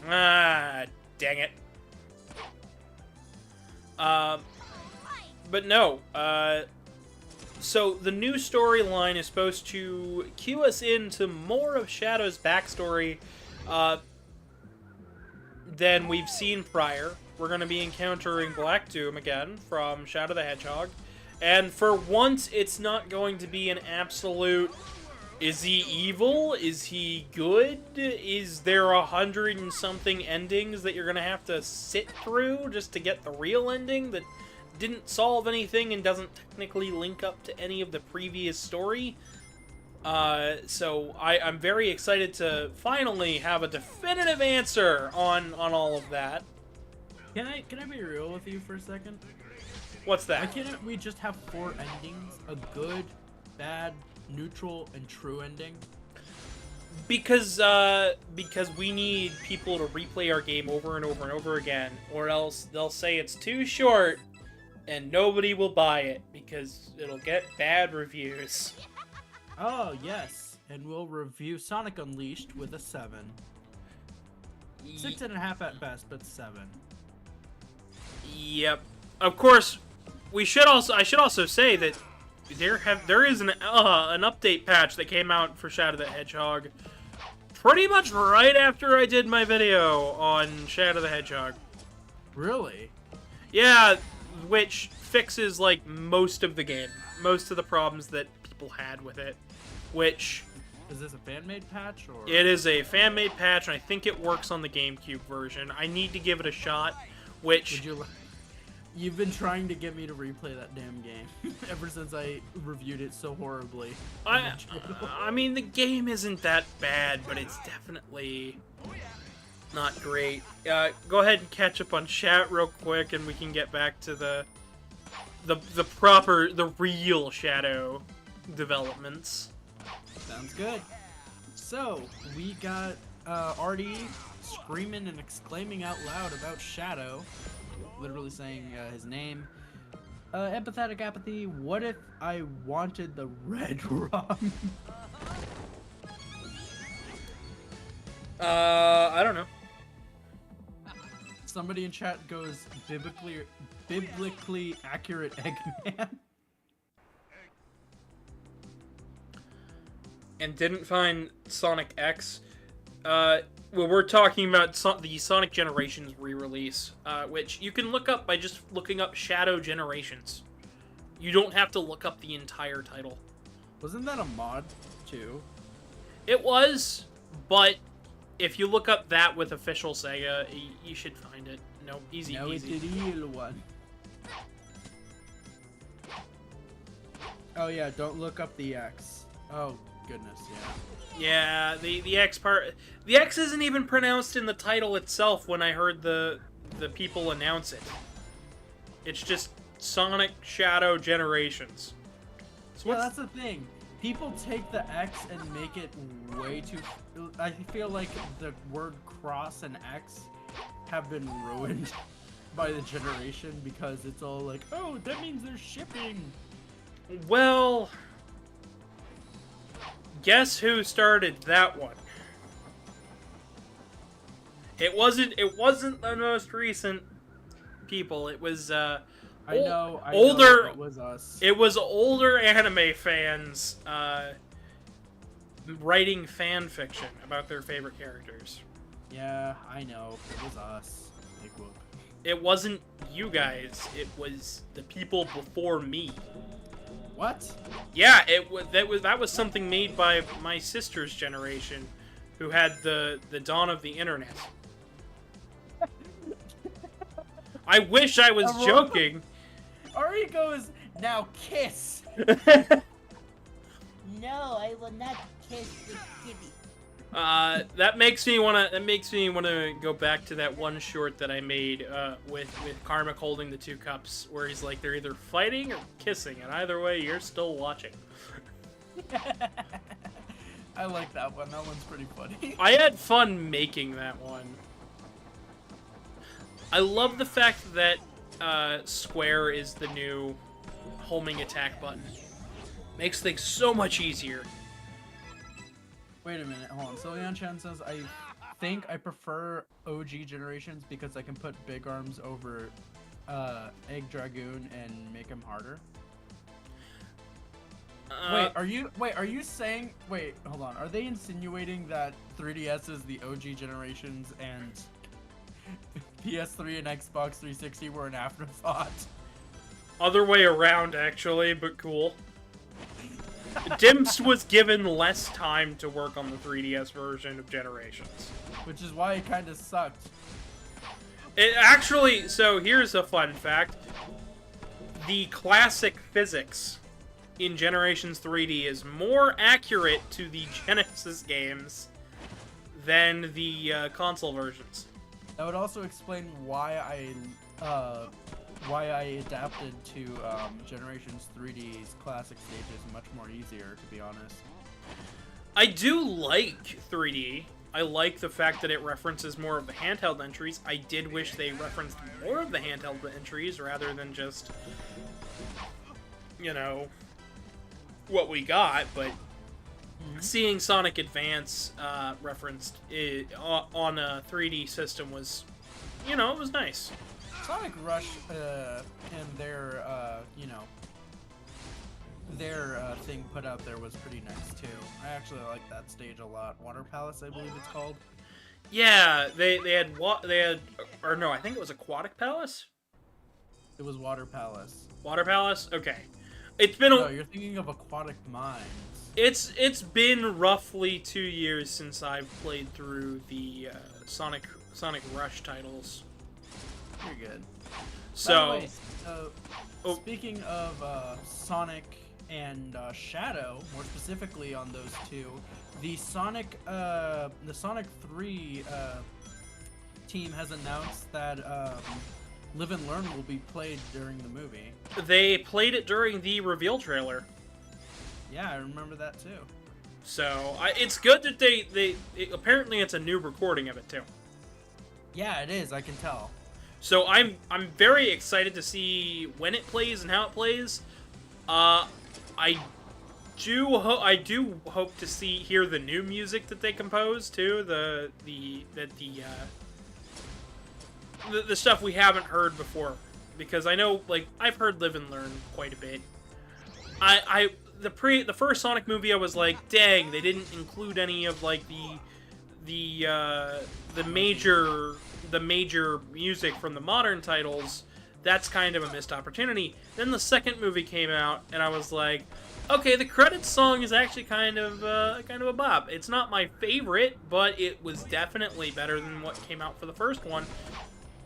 Ah, dang it. But no, so the new storyline is supposed to cue us into more of Shadow's backstory than we've seen prior. We're going to be encountering Black Doom again from Shadow the Hedgehog. And for once, it's not going to be an absolute, is he evil? Is he good? Is there 100 and something endings that you're going to have to sit through just to get the real ending that didn't solve anything and doesn't technically link up to any of the previous story? So I'm very excited to finally have a definitive answer on all of that. Can I be real with you for a second? What's that? Why can't we just have 4 endings? A good, bad, neutral, and true ending? Because we need people to replay our game over and over and over again, or else they'll say it's too short and nobody will buy it because it'll get bad reviews. Oh, yes. And we'll review Sonic Unleashed with a 7. 6.5 at best, but 7. Yep. Of course, I should also say that there is an update patch that came out for Shadow the Hedgehog pretty much right after I did my video on Shadow the Hedgehog. Really? Yeah, which fixes like most of the game, most of the problems that people had with it. Which is this a fan-made patch or? It is a fan-made patch, and I think it works on the GameCube version. I need to give it a shot. Which you've been trying to get me to replay that damn game ever since I reviewed it so horribly. I mean, the game isn't that bad, but it's definitely not great. Go ahead and catch up on chat real quick, and we can get back to the real Shadow developments. Sounds good. So we got Artie screaming and exclaiming out loud about Shadow, literally saying his name. Empathetic apathy. What if I wanted the red rum? I don't know. Somebody in chat goes biblically accurate Eggman. And didn't find Sonic X. Well, we're talking about the Sonic Generations re-release, which you can look up by just looking up Shadow Generations. You don't have to look up the entire title. Wasn't that a mod, too? It was, but if you look up that with official Sega, you should find it. No, easy no, peasy. It's the real one. Oh yeah, don't look up the X. Oh goodness, yeah. Yeah, the X part. The X isn't even pronounced in the title itself when I heard the people announce it. It's just Sonic Shadow Generations. So yeah, that's the thing. People take the X and make it way too... I feel like the word cross and X have been ruined by the generation because it's all like, oh, that means they're shipping. Well, guess who started that one? It wasn't the most recent people. It was I know older. It was us. It was older anime fans writing fan fiction about their favorite characters. Yeah, I know. It was us. Big whoop. It wasn't you guys. It was the people before me. What? Yeah, that was something made by my sister's generation, who had the dawn of the internet. I wish I was joking. Ari goes, now kiss. No, I will not kiss the kitty. That makes me wanna go back to that one short that I made with Karmic holding the 2 cups, where he's like, they're either fighting or kissing, and either way, you're still watching. I like that one. That one's pretty funny. I had fun making that one. I love the fact that square is the new homing attack button. Makes things so much easier. Wait a minute, hold on. So Leon Chan says, I think I prefer OG generations because I can put big arms over Egg Dragoon and make him harder. Are you saying, hold on, are they insinuating that 3DS is the OG generations and PS3 and Xbox 360 were an afterthought? Other way around, actually, but cool. Dimps was given less time to work on the 3DS version of Generations. Which is why it kind of sucked. It actually, so here's a fun fact. The classic physics in Generations 3D is more accurate to the Genesis games than the console versions. That would also explain why I adapted to Generations 3D's classic stages much more easier, to be honest. I do like 3D. I like the fact that it references more of the handheld entries. I did wish they referenced more of the handheld entries rather than just, you know, what we got, but seeing Sonic Advance referenced on a 3D system was, you know, it was nice. Sonic Rush and their, their thing put out there was pretty nice too. I actually like that stage a lot. Water Palace, I believe it's called. Yeah, they had, or no, I think it was Aquatic Palace? It was Water Palace. Water Palace? Okay. It's been No, you're thinking of Aquatic Mines. It's been roughly 2 years since I've played through the Sonic Rush titles. You're good. So, By the way, speaking of Sonic and Shadow, more specifically on those two, the Sonic 3 team has announced that Live and Learn will be played during the movie. they played it during the reveal trailer. Yeah, I remember that too. So, it's good that apparently it's a new recording of it too. Yeah, it is. I can tell. So I'm very excited to see when it plays and how it plays. I do hope to hear the new music that they compose too. The stuff we haven't heard before, because I know, like, I've heard Live and Learn quite a bit. The first Sonic movie, I was like, dang, they didn't include any of like the major music from the modern titles. That's kind of a missed opportunity. Then the second movie came out, and I was like, okay, the credits song is actually kind of a bop. It's not my favorite, but it was definitely better than what came out for the first one.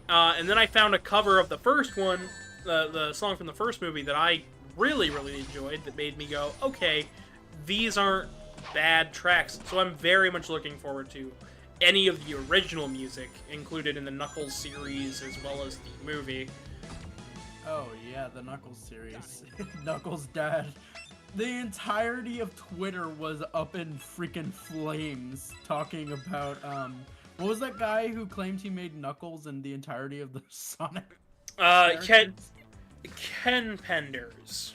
And then I found a cover of the first one, the song from the first movie, that I really enjoyed, that made me go, okay, these aren't bad tracks. So I'm very much looking forward to any of the original music included in the Knuckles series as well as the movie. Oh yeah, the Knuckles series. Knuckles' dad. The entirety of Twitter was up in freaking flames talking about what was that guy who claimed he made Knuckles in the entirety of the Sonic? Ken Penders.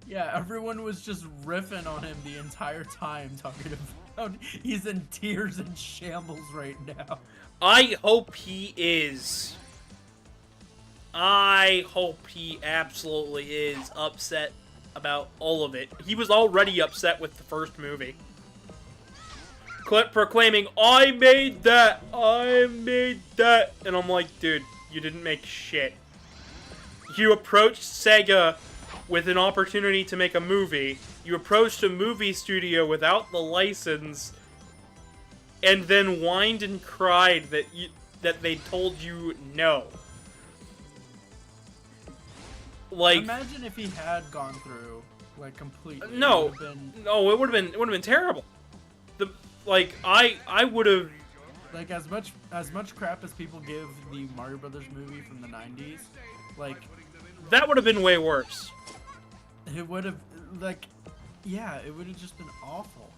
Yeah, everyone was just riffing on him the entire time, talking about he's in tears and shambles right now. I hope he is. I hope he absolutely is upset about all of it. He was already upset with the first movie. proclaiming, "I made that! I made that!" And I'm like, dude, you didn't make shit. You approached Sega with an opportunity to make a movie. You approached a movie studio without the license, and then whined and cried that they told you no. Like, imagine if he had gone through like completely. no, It would've been, no, it would have been terrible. I would have. like as much crap as people give the Mario Brothers movie from the 90s, like That would have been way worse. it would have yeah, it would have just been awful.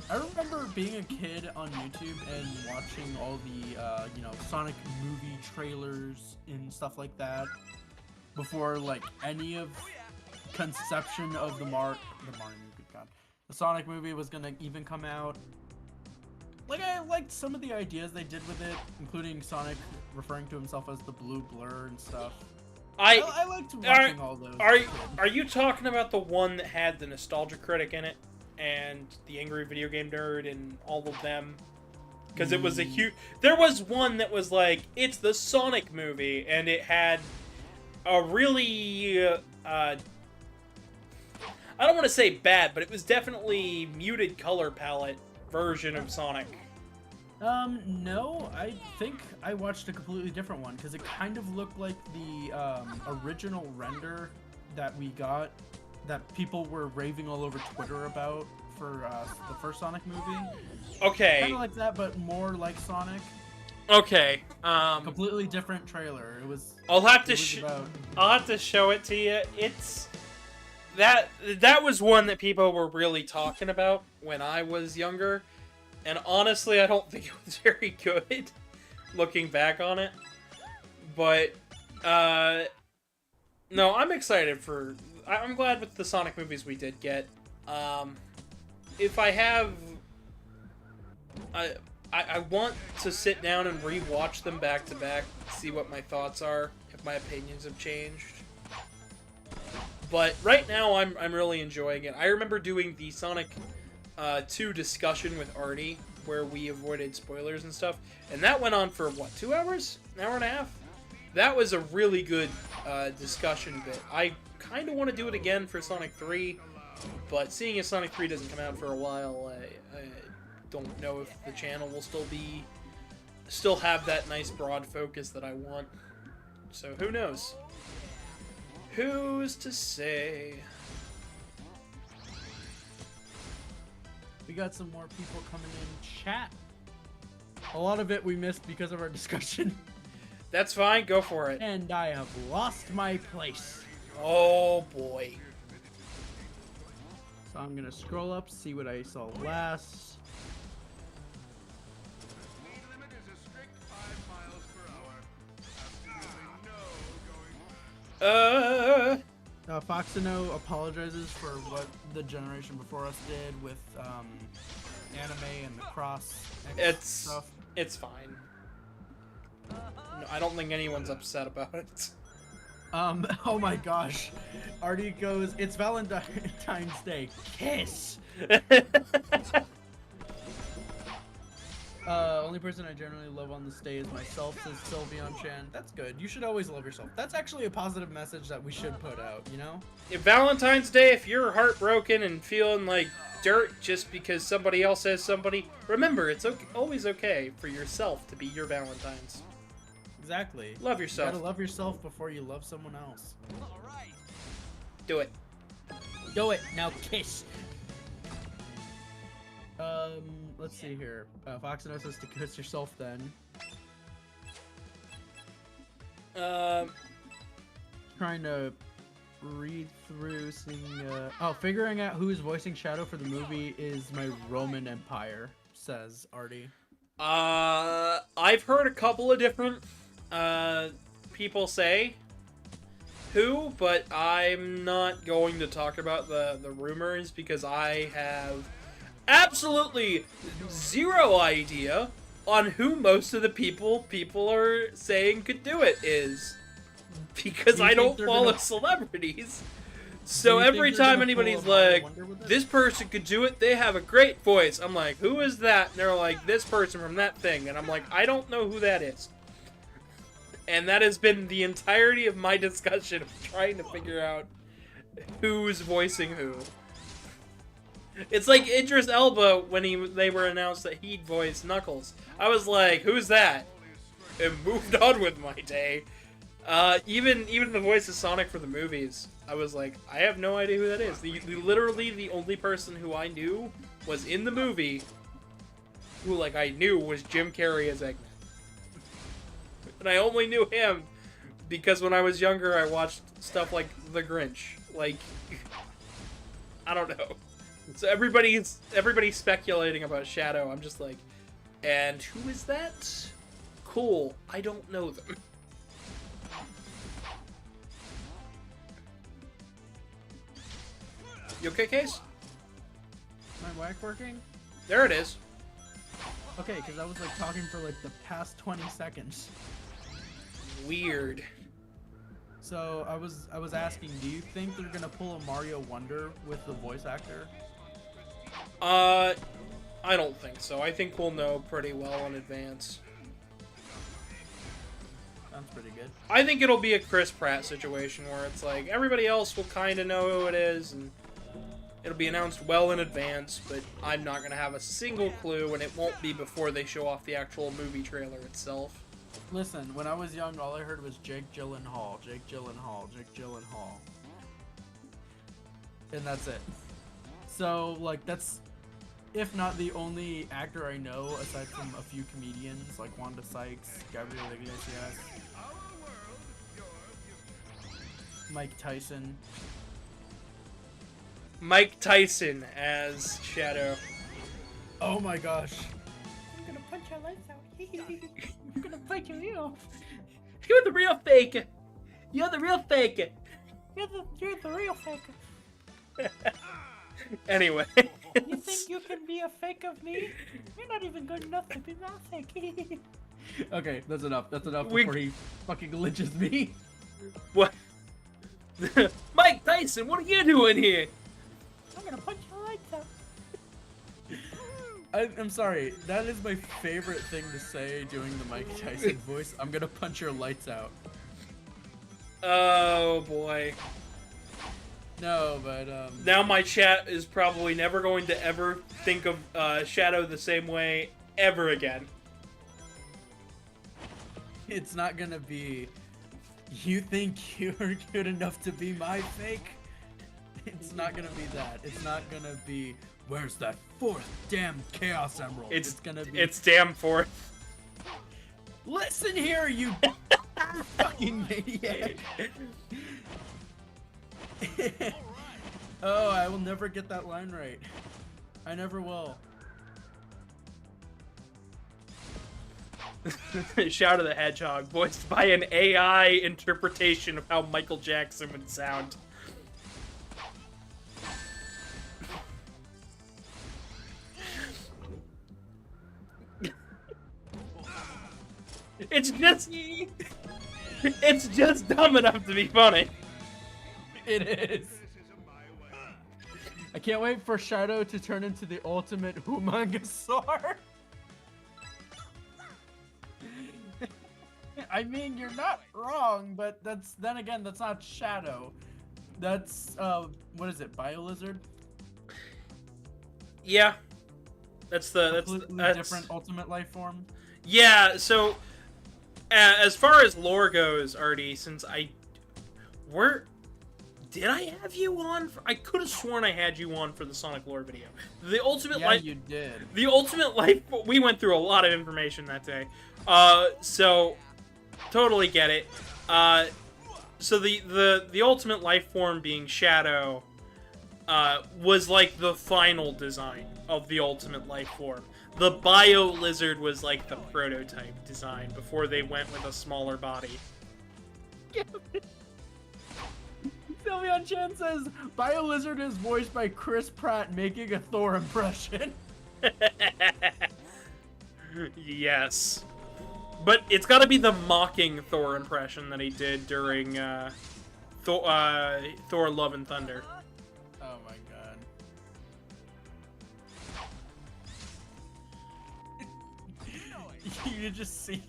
I remember being a kid on YouTube and watching all the Sonic movie trailers and stuff like that before like any of conception of the Mario movie, God, the Sonic movie was gonna even come out. Like, I liked some of the ideas they did with it, including Sonic referring to himself as the Blue Blur and stuff. I liked watching all those. Are you talking about the one that had the Nostalgia Critic in it, and the Angry Video Game Nerd, and all of them? Because it was a huge... There was one that was like, it's the Sonic movie, and it had a really... I don't want to say bad, but it was definitely muted color palette version of Sonic. No, I think I watched a completely different one, because it kind of looked like the original render that we got, that people were raving all over Twitter about for the first Sonic movie. Okay. Kind of like that, but more like Sonic. Okay. Completely different trailer. It was. I'll have to show it to you. It's that was one that people were really talking about when I was younger. And honestly, I don't think it was very good, looking back on it. But, no, I'm excited for... I'm glad with the Sonic movies we did get. If I have... I want to sit down and re-watch them back-to-back, see what my thoughts are, if my opinions have changed. But right now, I'm really enjoying it. I remember doing the Sonic... 2 discussion with Artie, where we avoided spoilers and stuff, and that went on for, what, 2 hours? An hour and a half? That was a really good discussion bit. I kind of want to do it again for Sonic 3, but seeing as Sonic 3 doesn't come out for a while, I don't know if the channel will still have that nice broad focus that I want. So who knows? Who's to say? We got some more people coming in chat. A lot of it we missed because of our discussion. That's fine, go for it. And I have lost my place. Oh boy. So I'm gonna scroll up, see what I saw last. Foxino apologizes for what the generation before us did with anime and the cross stuff. It's fine. No, I don't think anyone's upset about it. Oh my gosh. Artie goes, it's Valentine's Day. Kiss! Only person I generally love on this day is myself, says Sylveon Chan. That's good. You should always love yourself. That's actually a positive message that we should put out, you know? If Valentine's Day, if you're heartbroken and feeling like dirt just because somebody else says somebody, remember, it's always okay for yourself to be your Valentine's. Exactly. Love yourself. You gotta love yourself before you love someone else. Alright. Do it. Do it. Now kiss. Let's see here. Foxino says to kiss yourself then. Trying to read through, seeing, figuring out who's voicing Shadow for the movie is my Roman Empire, says Artie. I've heard a couple of different, people say who, but I'm not going to talk about the rumors because I have absolutely zero idea on who most of the people are saying could do it is, because I don't follow celebrities. So Do you think every they're time gonna anybody's pull a Mario like, Wonder with it? this person could do it, they have a great voice. I'm like, who is that? And they're like, this person from that thing. And I'm like, I don't know who that is. And that has been the entirety of my discussion of trying to figure out who's voicing who. It's like Idris Elba when they were announced that he'd voice Knuckles. I was like, who's that? And moved on with my day. Even the voice of Sonic for the movies, I was like, I have no idea who that is. Literally the only person who I knew was in the movie, who like I knew was Jim Carrey as Eggman. And I only knew him because when I was younger, I watched stuff like The Grinch. Like, I don't know. So everybody's speculating about Shadow. I'm just like, and who is that? Cool. I don't know them. You okay, Case? My whack working? There it is. Okay, because I was like talking for like the past 20 seconds. Weird. So I was asking, do you think they're gonna pull a Mario Wonder with the voice actor? I don't think so. I think we'll know pretty well in advance. Sounds pretty good. I think it'll be a Chris Pratt situation where it's like everybody else will kind of know who it is, and it'll be announced well in advance, but I'm not going to have a single clue, and it won't be before they show off the actual movie trailer itself. Listen, when I was young, all I heard was Jake Gyllenhaal, Jake Gyllenhaal, Jake Gyllenhaal. And that's it. So, like, that's, if not the only actor I know, aside from a few comedians, like Wanda Sykes, Gabriel Iglesias, Mike Tyson. Mike Tyson as Shadow. Oh my gosh. I'm gonna punch your lights out. I'm gonna punch you. You're the real fake. You're the real fake. You're the real faker. Anyway. You think you can be a fake of me? You're not even good enough to be my fake. Okay, that's enough. That's enough before he fucking lynches me. What? Mike Tyson, what are you doing here? I'm gonna punch your lights out. I'm sorry, that is my favorite thing to say doing the Mike Tyson voice. I'm gonna punch your lights out. Oh boy. No, but Now my chat is probably never going to ever think of Shadow the same way ever again. it's not gonna be, you think you're good enough to be my fake? It's not gonna be that. It's not gonna be, where's that fourth damn Chaos Emerald? It's gonna be, it's damn fourth. listen here, you fucking maniac. Oh, I will never get that line right. I never will. Shadow the Hedgehog, voiced by an AI interpretation of how Michael Jackson would sound. It's just dumb enough to be funny. It is. I can't wait for Shadow to turn into the ultimate Humongosaur. I mean, you're not wrong, but then again, that's not Shadow. That's what is it? BioLizard? Yeah. That's different ultimate life form. Yeah, so as far as lore goes, Artie, since did I have you on? I could have sworn I had you on for the Sonic lore video. The ultimate life. You did. The ultimate life. We went through a lot of information that day. So totally get it. So the ultimate life form being Shadow, was like the final design of the ultimate life form. The BioLizard was like the prototype design before they went with a smaller body. Sylveon Chan says, BioLizard is voiced by Chris Pratt making a Thor impression. Yes. But it's gotta be the mocking Thor impression that he did during, Thor: Love and Thunder. Oh my god. You just see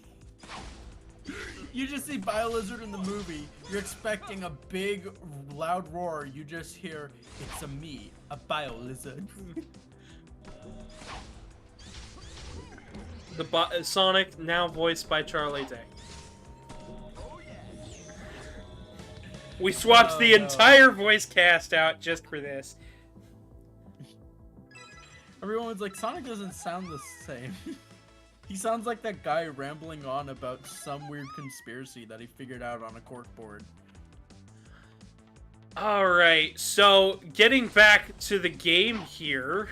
BioLizard in the movie. You're expecting a big, loud roar. You just hear, "It's a me, a BioLizard." Sonic, now voiced by Charlie Day. We swapped the entire voice cast out just for this. Everyone's like, Sonic doesn't sound the same. He sounds like that guy rambling on about some weird conspiracy that he figured out on a corkboard. Alright, so getting back to the game here,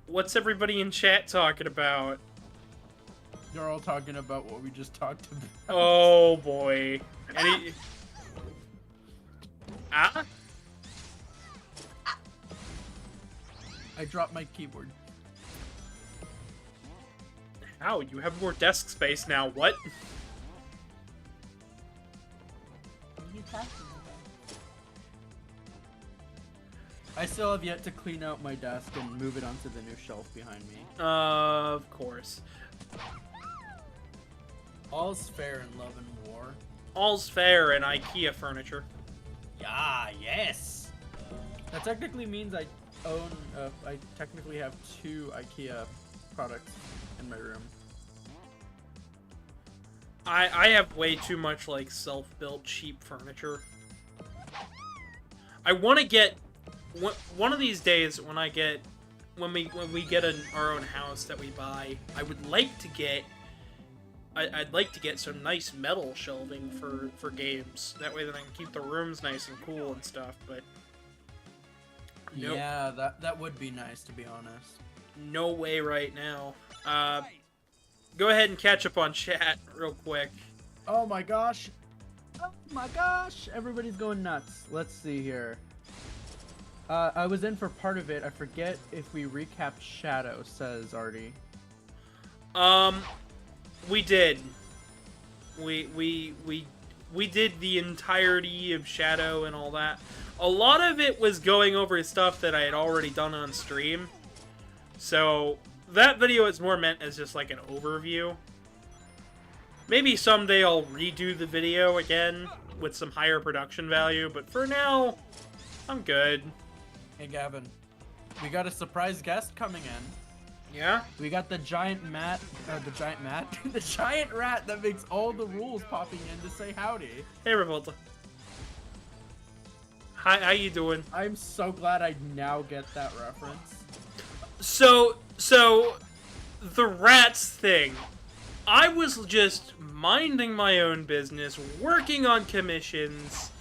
what's everybody in chat talking about? They're all talking about what we just talked about. Oh boy. Any... Ah? I dropped my keyboard. How? You have more desk space now. What? I still have yet to clean out my desk and move it onto the new shelf behind me. Of course. All's fair in love and war. All's fair in IKEA furniture. Yeah, yes. That technically means I technically have 2 IKEA products in my room. I have way too much, like, self-built cheap furniture. I want to get... One of these days, when we get our own house that we buy, I would like to get... I'd like to get some nice metal shelving for games. That way then I can keep the rooms nice and cool and stuff, but... Nope. Yeah, that would be nice, to be honest. No way right now. Go ahead and catch up on chat real quick. Oh my gosh. Oh my gosh. Everybody's going nuts. Let's see here. I was in for part of it. I forget if we recapped Shadow, says Artie. We did. We did the entirety of Shadow and all that. A lot of it was going over stuff that I had already done on stream. So, that video is more meant as just like an overview. Maybe someday I'll redo the video again with some higher production value, but for now, I'm good. Hey Gavin, we got a surprise guest coming in. Yeah? We got the giant the giant rat that makes all the rules popping in to say howdy. Hey, Revolta. Hi, how you doing? I'm so glad I now get that reference. So, the rats thing. I was just minding my own business, working on commissions,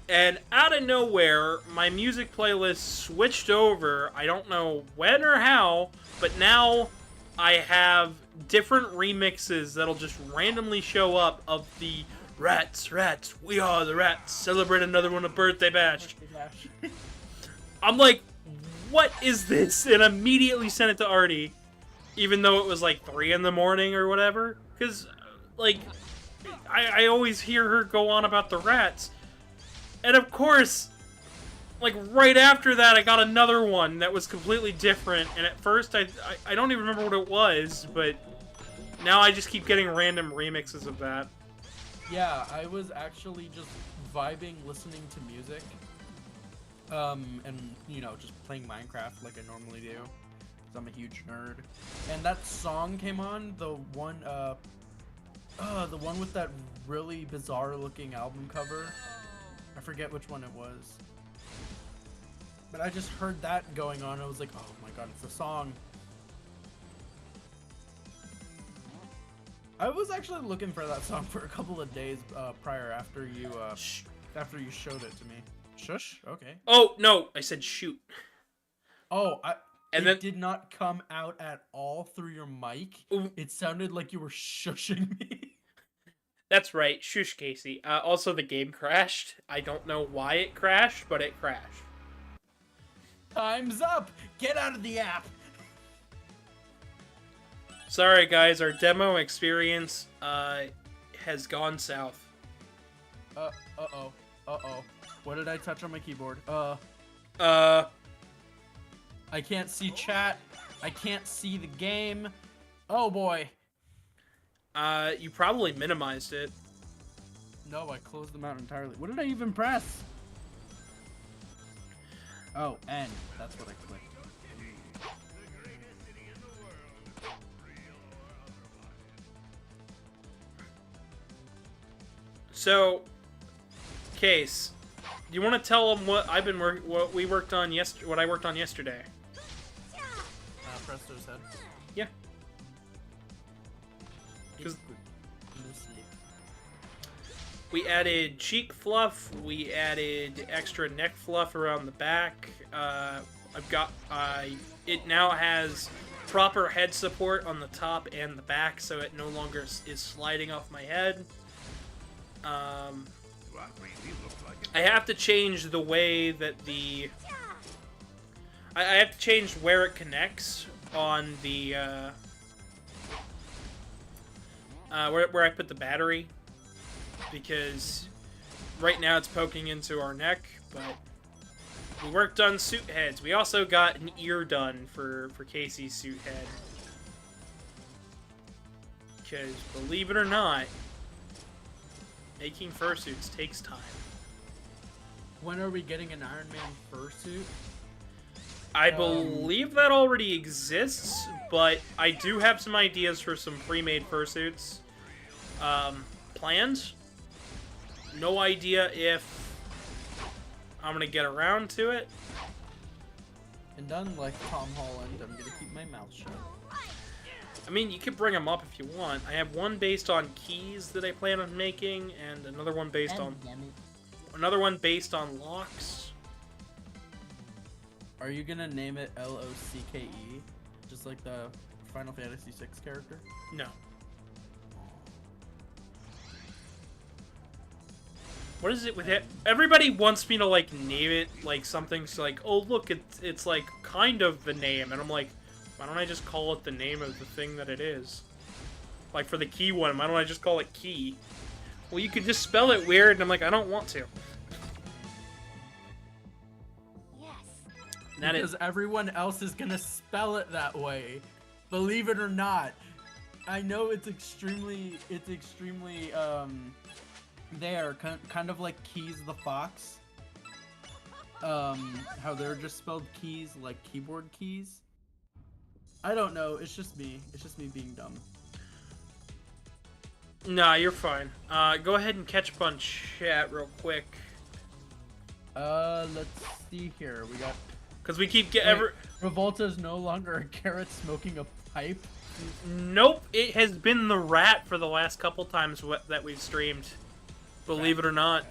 and out of nowhere, my music playlist switched over. I don't know when or how, but now I have different remixes that'll just randomly show up of the rats, we are the rats, celebrate another one of Birthday Bash. I'm like, what is this? And immediately sent it to Artie, even though it was like 3 in the morning or whatever. Because, like, I always hear her go on about the rats. And of course, like, right after that, I got another one that was completely different. And at first, I don't even remember what it was, but now I just keep getting random remixes of that. Yeah, I was actually just vibing, listening to music. And, you know, just playing Minecraft like I normally do. 'Cause I'm a huge nerd. And that song came on, the one with that really bizarre looking album cover. I forget which one it was. But I just heard that going on, and I was like, oh my god, it's a song. I was actually looking for that song for a couple of days prior after you showed it to me. Shush? Okay. Oh, no, I said shoot. Oh, And it then did not come out at all through your mic. Ooh. It sounded like you were shushing me. That's right, shush Casey. Also, the game crashed. I don't know why it crashed, but it crashed. Time's up! Get out of the app! Sorry guys, our demo experience has gone south. Uh-oh. Uh-oh. What did I touch on my keyboard? Uh, I can't see chat. I can't see the game. Oh boy. you probably minimized it. No, I closed them out entirely. What did I even press? Oh, N. That's what I clicked. So, Case, do you want to tell them what what we worked on what I worked on yesterday? Presto's head. Yeah. 'Cause we added cheek fluff. We added extra neck fluff around the back. It now has proper head support on the top and the back, so it no longer is sliding off my head. I have to change the way that I have to change where it connects on the where I put the battery, because right now it's poking into our neck. But we worked on suit heads. We also got an ear done for Casey's suit head, because believe it or not, making fursuits takes time. When are we getting an Iron Man fursuit? I believe that already exists, but I do have some ideas for some pre-made fursuits planned. No idea if I'm gonna get around to it. And done like Tom Holland, I'm gonna keep my mouth shut. I mean, you could bring them up if you want. I have one based on keys that I plan on making, and another one based on locks. Are you gonna name it LOCKE? Just like the Final Fantasy VI character? No. What is it with it? Everybody wants me to like name it like something so like, oh look, it's like kind of the name, and I'm like, why don't I just call it the name of the thing that it is? Like for the key one, why don't I just call it key? Well, you could just spell it weird, and I'm like, I don't want to. Because everyone else is gonna spell it that way, believe it or not. I know it's extremely, there, kind of like Keys the Fox. How they're just spelled keys like keyboard keys. I don't know. It's just me being dumb. Nah, you're fine. Go ahead and catch up on chat real quick. Let's see here. We got. Because we keep getting... Revolta's no longer a carrot smoking a pipe? Nope, it has been the rat for the last couple times that we've streamed. Believe it or not.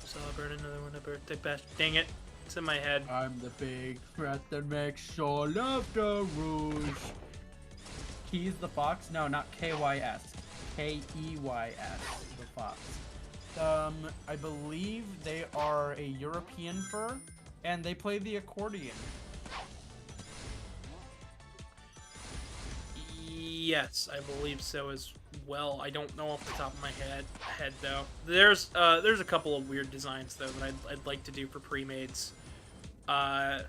Celebrate another one, a birthday bash. Dang it. It's in my head. I'm the big rat that makes all of the rules. Keys the Fox? No, not K-Y-S. K-E-Y-S. The Fox. I believe they are a European fur. And they play the accordion. Yes, I believe so as well. I don't know off the top of my head though. There's a couple of weird designs though that I'd like to do for pre-mades. But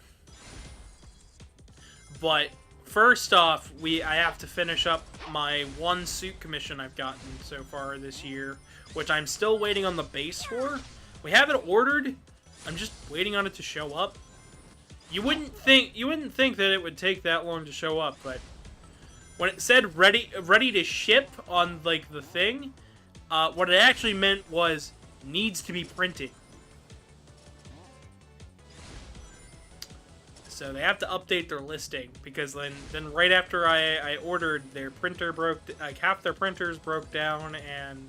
first off, I have to finish up my one suit commission I've gotten so far this year, which I'm still waiting on the base for. We have it ordered. I'm just waiting on it to show up. You wouldn't think that it would take that long to show up, but when it said ready to ship on like the thing, what it actually meant was needs to be printed. So they have to update their listing, because then right after I ordered, their printer like half their printers broke down, and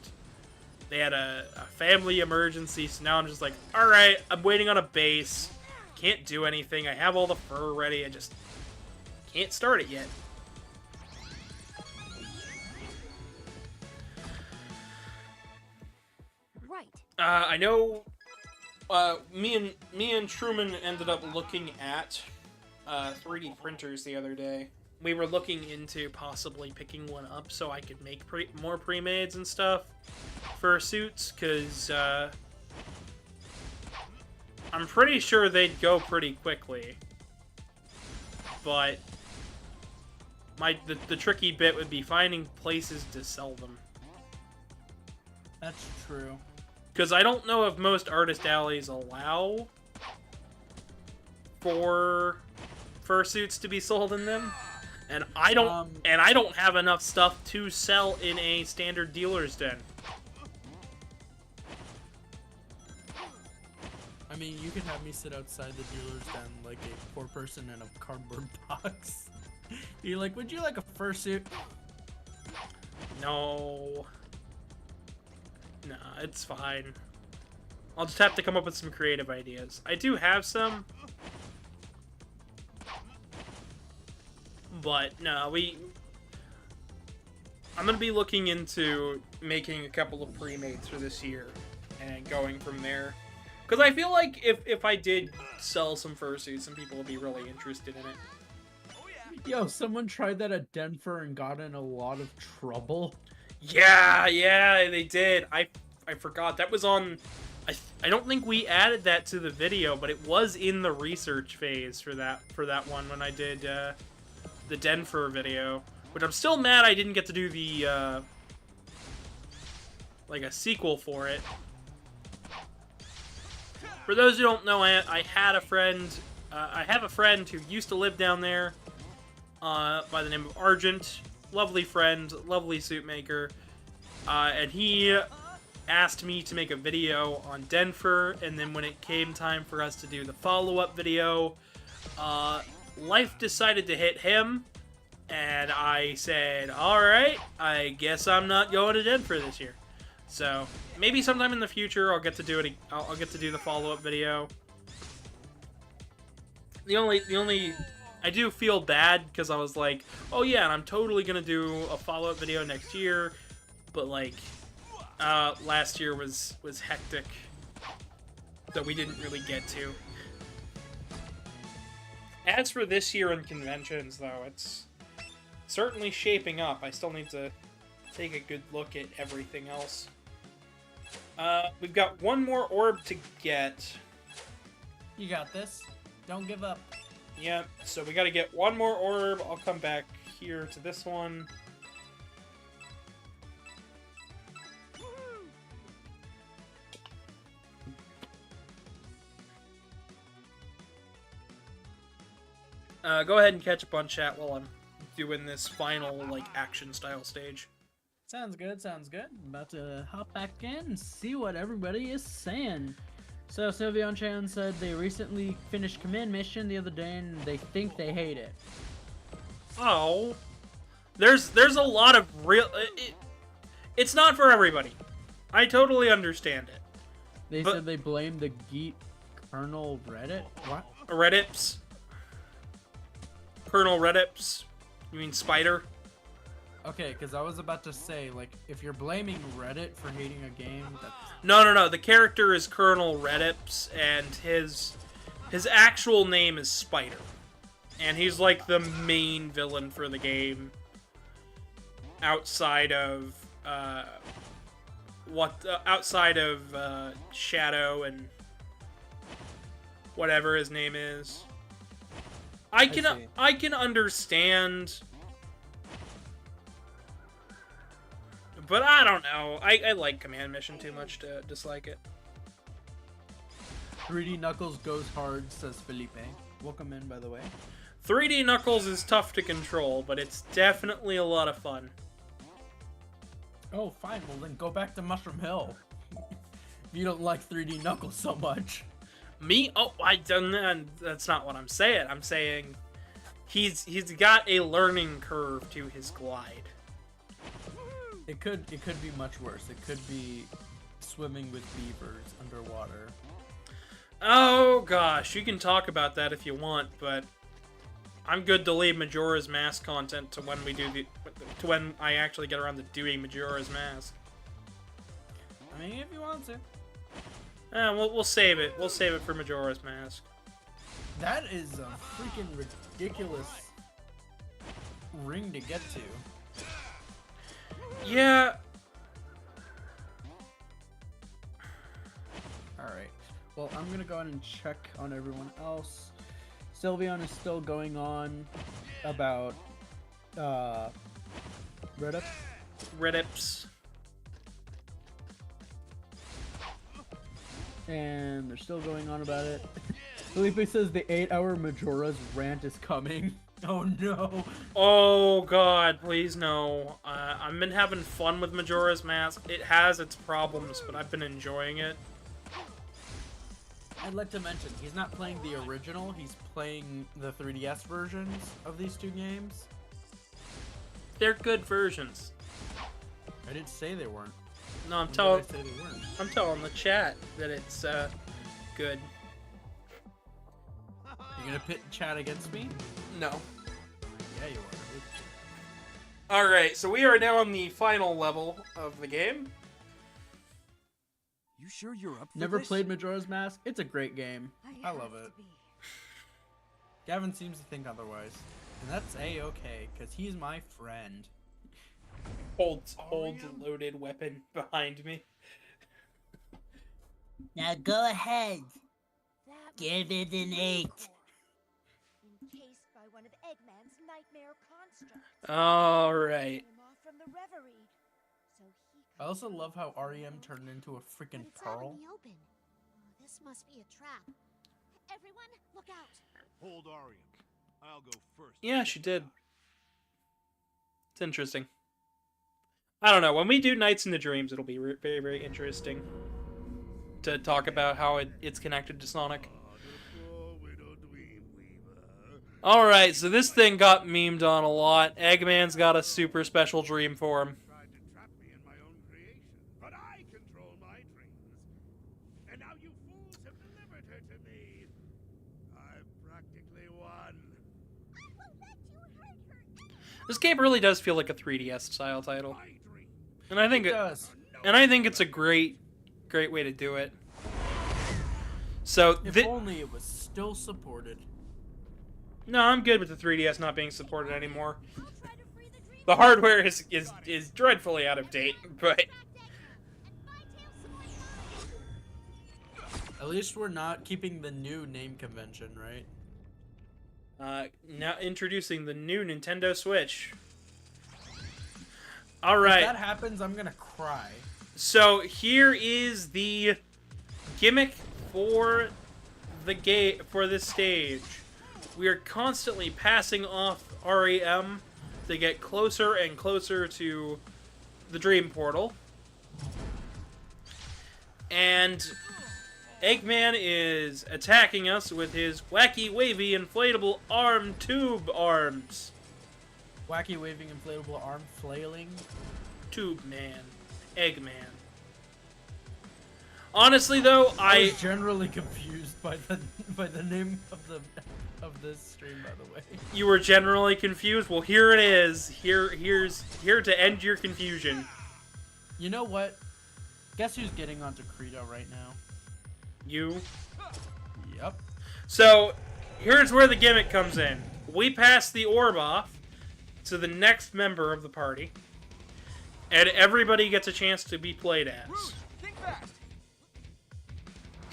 they had a family emergency, so now I'm just like, alright, I'm waiting on a base. Can't do anything. I have all the fur ready. I just can't start it yet. Right. I know me and Truman ended up looking at 3D printers the other day. we were looking into possibly picking one up so I could make more pre-mades and stuff for suits, because I'm pretty sure they'd go pretty quickly. But the tricky bit would be finding places to sell them. That's true. Because I don't know if most artist alleys allow for fursuits to be sold in them, and I don't have enough stuff to sell in a standard dealer's den. I mean, you can have me sit outside the dealer's den like a poor person in a cardboard box. You're like, would you like a fursuit? No. Nah, it's fine. I'll just have to come up with some creative ideas. I do have some. But, no, I'm going to be looking into making a couple of pre-mades for this year and going from there. Because I feel like if I did sell some fursuits, some people would be really interested in it. Yo, someone tried that at Denver and got in a lot of trouble. Yeah, they did. I forgot. That was on... I don't think we added that to the video, but it was in the research phase for that one when I did the Denver video. Which I'm still mad I didn't get to do the... like a sequel for it. For those who don't know, I had a friend... I have a friend who used to live down there by the name of Argent. Lovely friend, lovely suit maker. And he asked me to make a video on Denver, and then when it came time for us to do the follow-up video, life decided to hit him, and I said, alright, I guess I'm not going to Denver this year. So, maybe sometime in the future I'll get to do it. I'll get to do the follow-up video. The only I do feel bad because I was like, oh yeah, and I'm totally gonna do a follow-up video next year, but like last year was hectic, so we didn't really get to. As for this year in conventions, though, it's certainly shaping up. I still need to take a good look at everything else. We've got one more orb to get. You got this. Don't give up. Yeah, so we gotta get one more orb. I'll come back here to this one. Go ahead and catch up on chat while I'm doing this final, like, action-style stage. Sounds good, sounds good. I'm about to hop back in and see what everybody is saying. So, Sylveon Chan said they recently finished Command Mission the other day and they think they hate it. Oh. There's a lot of real... it's not for everybody. I totally understand it. They said they blame the Geek Colonel Reddit? What? Reddips. Colonel Reddips. You mean Spider? Okay, because I was about to say, like, if you're blaming Reddit for hating a game, that's... No. The character is Colonel Reddips, and his actual name is Spider. And he's, like, the main villain for the game. Outside of, Shadow and whatever his name is. I can understand... But I don't know. I like Command Mission too much to dislike it. 3D Knuckles goes hard, says Felipe. Welcome in, by the way. 3D Knuckles is tough to control, but it's definitely a lot of fun. Oh, fine. Well, then go back to Mushroom Hill. If you don't like 3D Knuckles so much. Me? Oh, that's not what I'm saying. I'm saying he's got a learning curve to his glide. It could be much worse. It could be swimming with beavers underwater. Oh gosh, you can talk about that if you want, but I'm good to leave Majora's Mask content to when we do to when I actually get around to doing Majora's Mask. I mean, if you want to. We'll save it. We'll save it for Majora's Mask. That is a freaking ridiculous ring to get to. Yeah. Alright. Well, I'm gonna go ahead and check on everyone else. Sylveon is still going on about Reddit. Reddips. And they're still going on about it. Felipe says the 8-hour Majora's rant is coming. Oh no. Oh god, please no. I've been having fun with Majora's Mask. It has its problems, but I've been enjoying it. I'd like to mention, he's not playing the original, he's playing the 3DS versions of these two games. They're good versions. I didn't say they weren't. No, When did I say they weren't? I'm telling the chat that it's good. You gonna pit chat against me? No. Yeah, you are. Alright, so we are now on the final level of the game. You sure you're up for Never this? played Majora's Mask. It's a great game. I love it. Gavin seems to think otherwise. And that's A-okay, because he's my friend. Holds loaded weapon behind me. Now go ahead. That Give it an 8. Encased by one of Eggman's nightmare constructs. Alright. Came off from the reverie. So he I also love how REM turned into a but freaking it's out pearl. in the open. Oh, this must be a trap. Everyone, look out. Hold Arium. I'll go first. Yeah, she did. It's interesting. I don't know. When we do Nights into Dreams, it'll be very, very interesting to talk about how it's connected to Sonic. Alright, so this thing got memed on a lot. Eggman's got a super special dream for him. Tried to trap me in my own creation, but I control my dreams. And now you fools have delivered her to me. I've practically won. I won't let you hurt her. This game really does feel like a 3DS style title. My dream. And I think It does. it's a great way to do it. So If only it was still supported. no, I'm good with the 3DS not being supported anymore. I'll try to free the dream. The hardware is dreadfully out of date, but At least we're not keeping the new name convention, right? now introducing the new Nintendo Switch. If Alright, that happens, I'm gonna cry. so here is the gimmick for this stage. We are constantly passing off REM to get closer and closer to the Dream Portal. And Eggman is attacking us with his wacky, wavy, inflatable arm tube arms. Wacky waving inflatable arm flailing. Tube Man. Eggman. Honestly, though, I was generally confused by the name of this stream, by the way. You were generally confused? Well, here it is. Here to end your confusion. You know what? Guess who's getting onto Credo right now? You. Yep. So, here's where the gimmick comes in. We pass the orb off to the next member of the party, and everybody gets a chance to be played as. Rouge, think fast.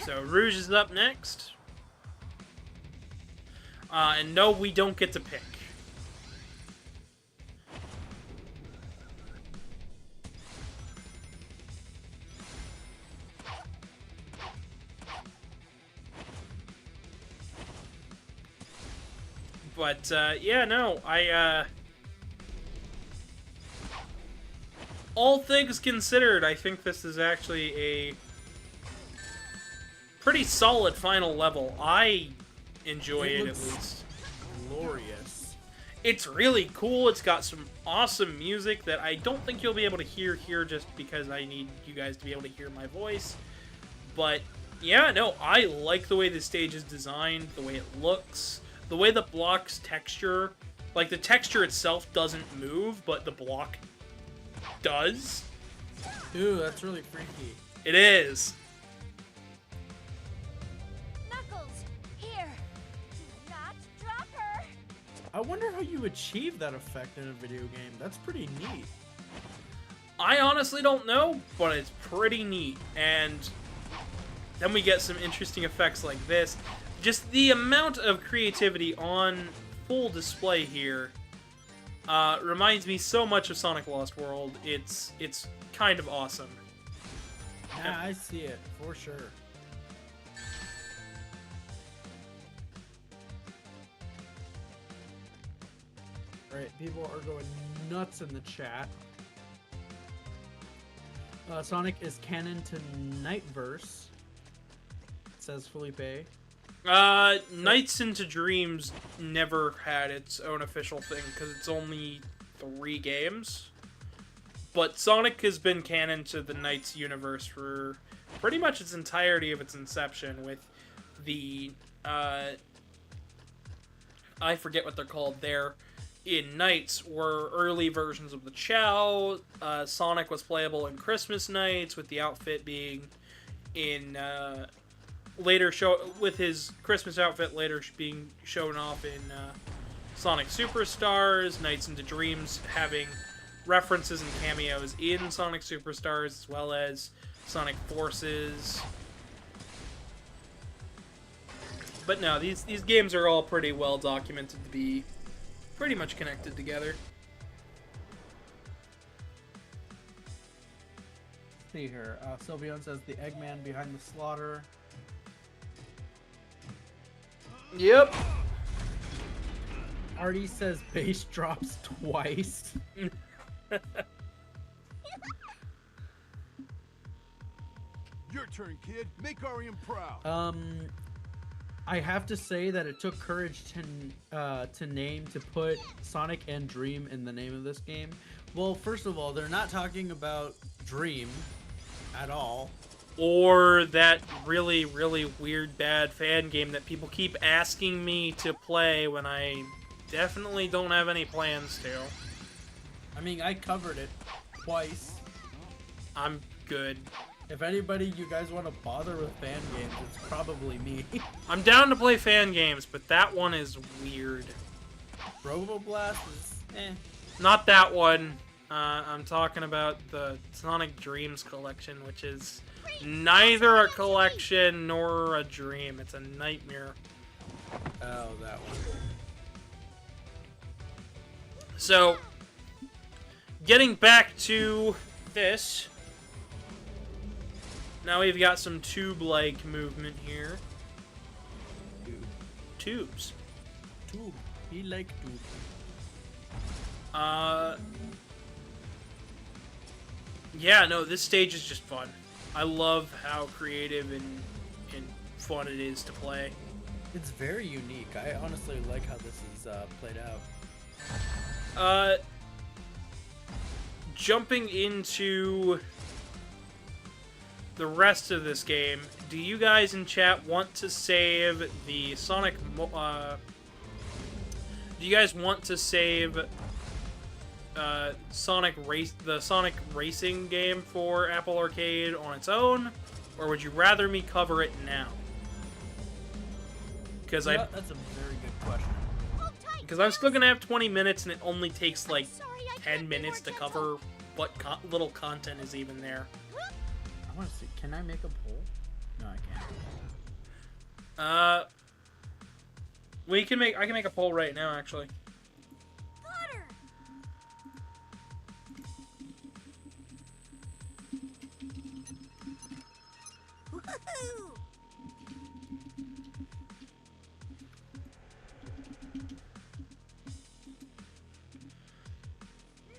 So, Rouge is up next. And no, we don't get to pick. But, yeah, no, all things considered, I think this is actually a pretty solid final level. I enjoy it, at least. Glorious. It's really cool. It's got some awesome music that I don't think you'll be able to hear here just because I need you guys to be able to hear my voice. But, yeah, no, I like the way the stage is designed, the way it looks, the way the block's texture. Like, the texture itself doesn't move, but the block does. Ooh, that's really freaky. It is. Knuckles, here. Do not drop her. I wonder how you achieve that effect in a video game. That's pretty neat. I honestly don't know, but it's pretty neat. And then we get some interesting effects like this. Just the amount of creativity on full display here reminds me so much of Sonic Lost World. It's kind of awesome. Yeah, I see it for sure. Alright, people are going nuts in the chat. Sonic is canon to Nightverse, says Felipe. Nights into Dreams never had its own official thing because it's only 3 games. But Sonic has been canon to the Nights universe for pretty much its entirety of its inception, with the, I forget what they're called there. In Nights were early versions of the Chow. Sonic was playable in Christmas Nights, with the outfit being in, later with his Christmas outfit later being shown off in Sonic Superstars. Nights into Dreams having references and cameos in Sonic Superstars, as well as Sonic Forces. But no, these games are all pretty well documented to be pretty much connected together. See here, Sylveon says the Eggman behind the slaughter. Yep. Artie says bass drops twice. Your turn, kid. Make Arian proud. I have to say that it took courage to put Sonic and Dream in the name of this game. Well, first of all, they're not talking about Dream at all. Or that really, really weird, bad fan game that people keep asking me to play when I definitely don't have any plans to. I mean, I covered it twice. I'm good. If anybody you guys want to bother with fan games, it's probably me. I'm down to play fan games, but that one is weird. Roboblast is Not that one. I'm talking about the Sonic Dreams collection, which is neither a collection nor a dream. It's a nightmare. Oh, that one. So, getting back to this. Now we've got some tube-like movement here. Tubes. Tube. He like tube. Yeah, no, this stage is just fun. I love how creative and fun it is to play. It's very unique. I honestly like how this is played out. Jumping into the rest of this game, do you guys in chat want to save the Sonic do you guys want to save the Sonic Racing game for Apple Arcade on its own, or would you rather me cover it now? Because That's a very good question. because I'm still gonna have 20 minutes, and it only takes like 10 minutes to cover what little content is even there. I want to see. Can I make a poll? No, I can't. I can make a poll right now, actually. Butter! Woohoo!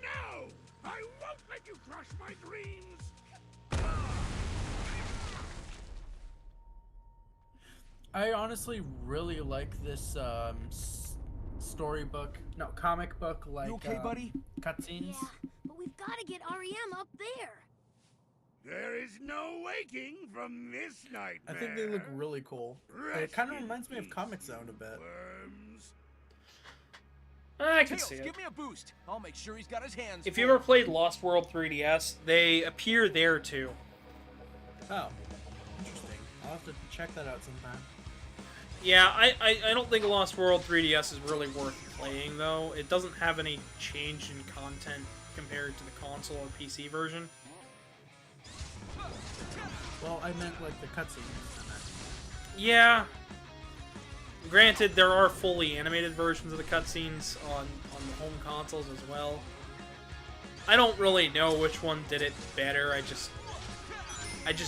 No! I won't let you crush my dreams! I honestly really like this comic book like You okay, buddy? cutscenes. Yeah, but we've got to get REM up there. There is no waking from this nightmare. I think they look really cool. It kind of reminds me of Comic Zone a bit. Worms. I can Tails, see it. give me a boost. I'll make sure he's got his hands If full. you ever played Lost World 3DS, they appear there too. Oh, interesting. I'll have to check that out sometime. Yeah, I don't think Lost World 3DS is really worth playing, though. It doesn't have any change in content compared to the console or PC version. Well, I meant like the cutscenes. Yeah. Granted, there are fully animated versions of the cutscenes on the home consoles as well. I don't really know which one did it better. I just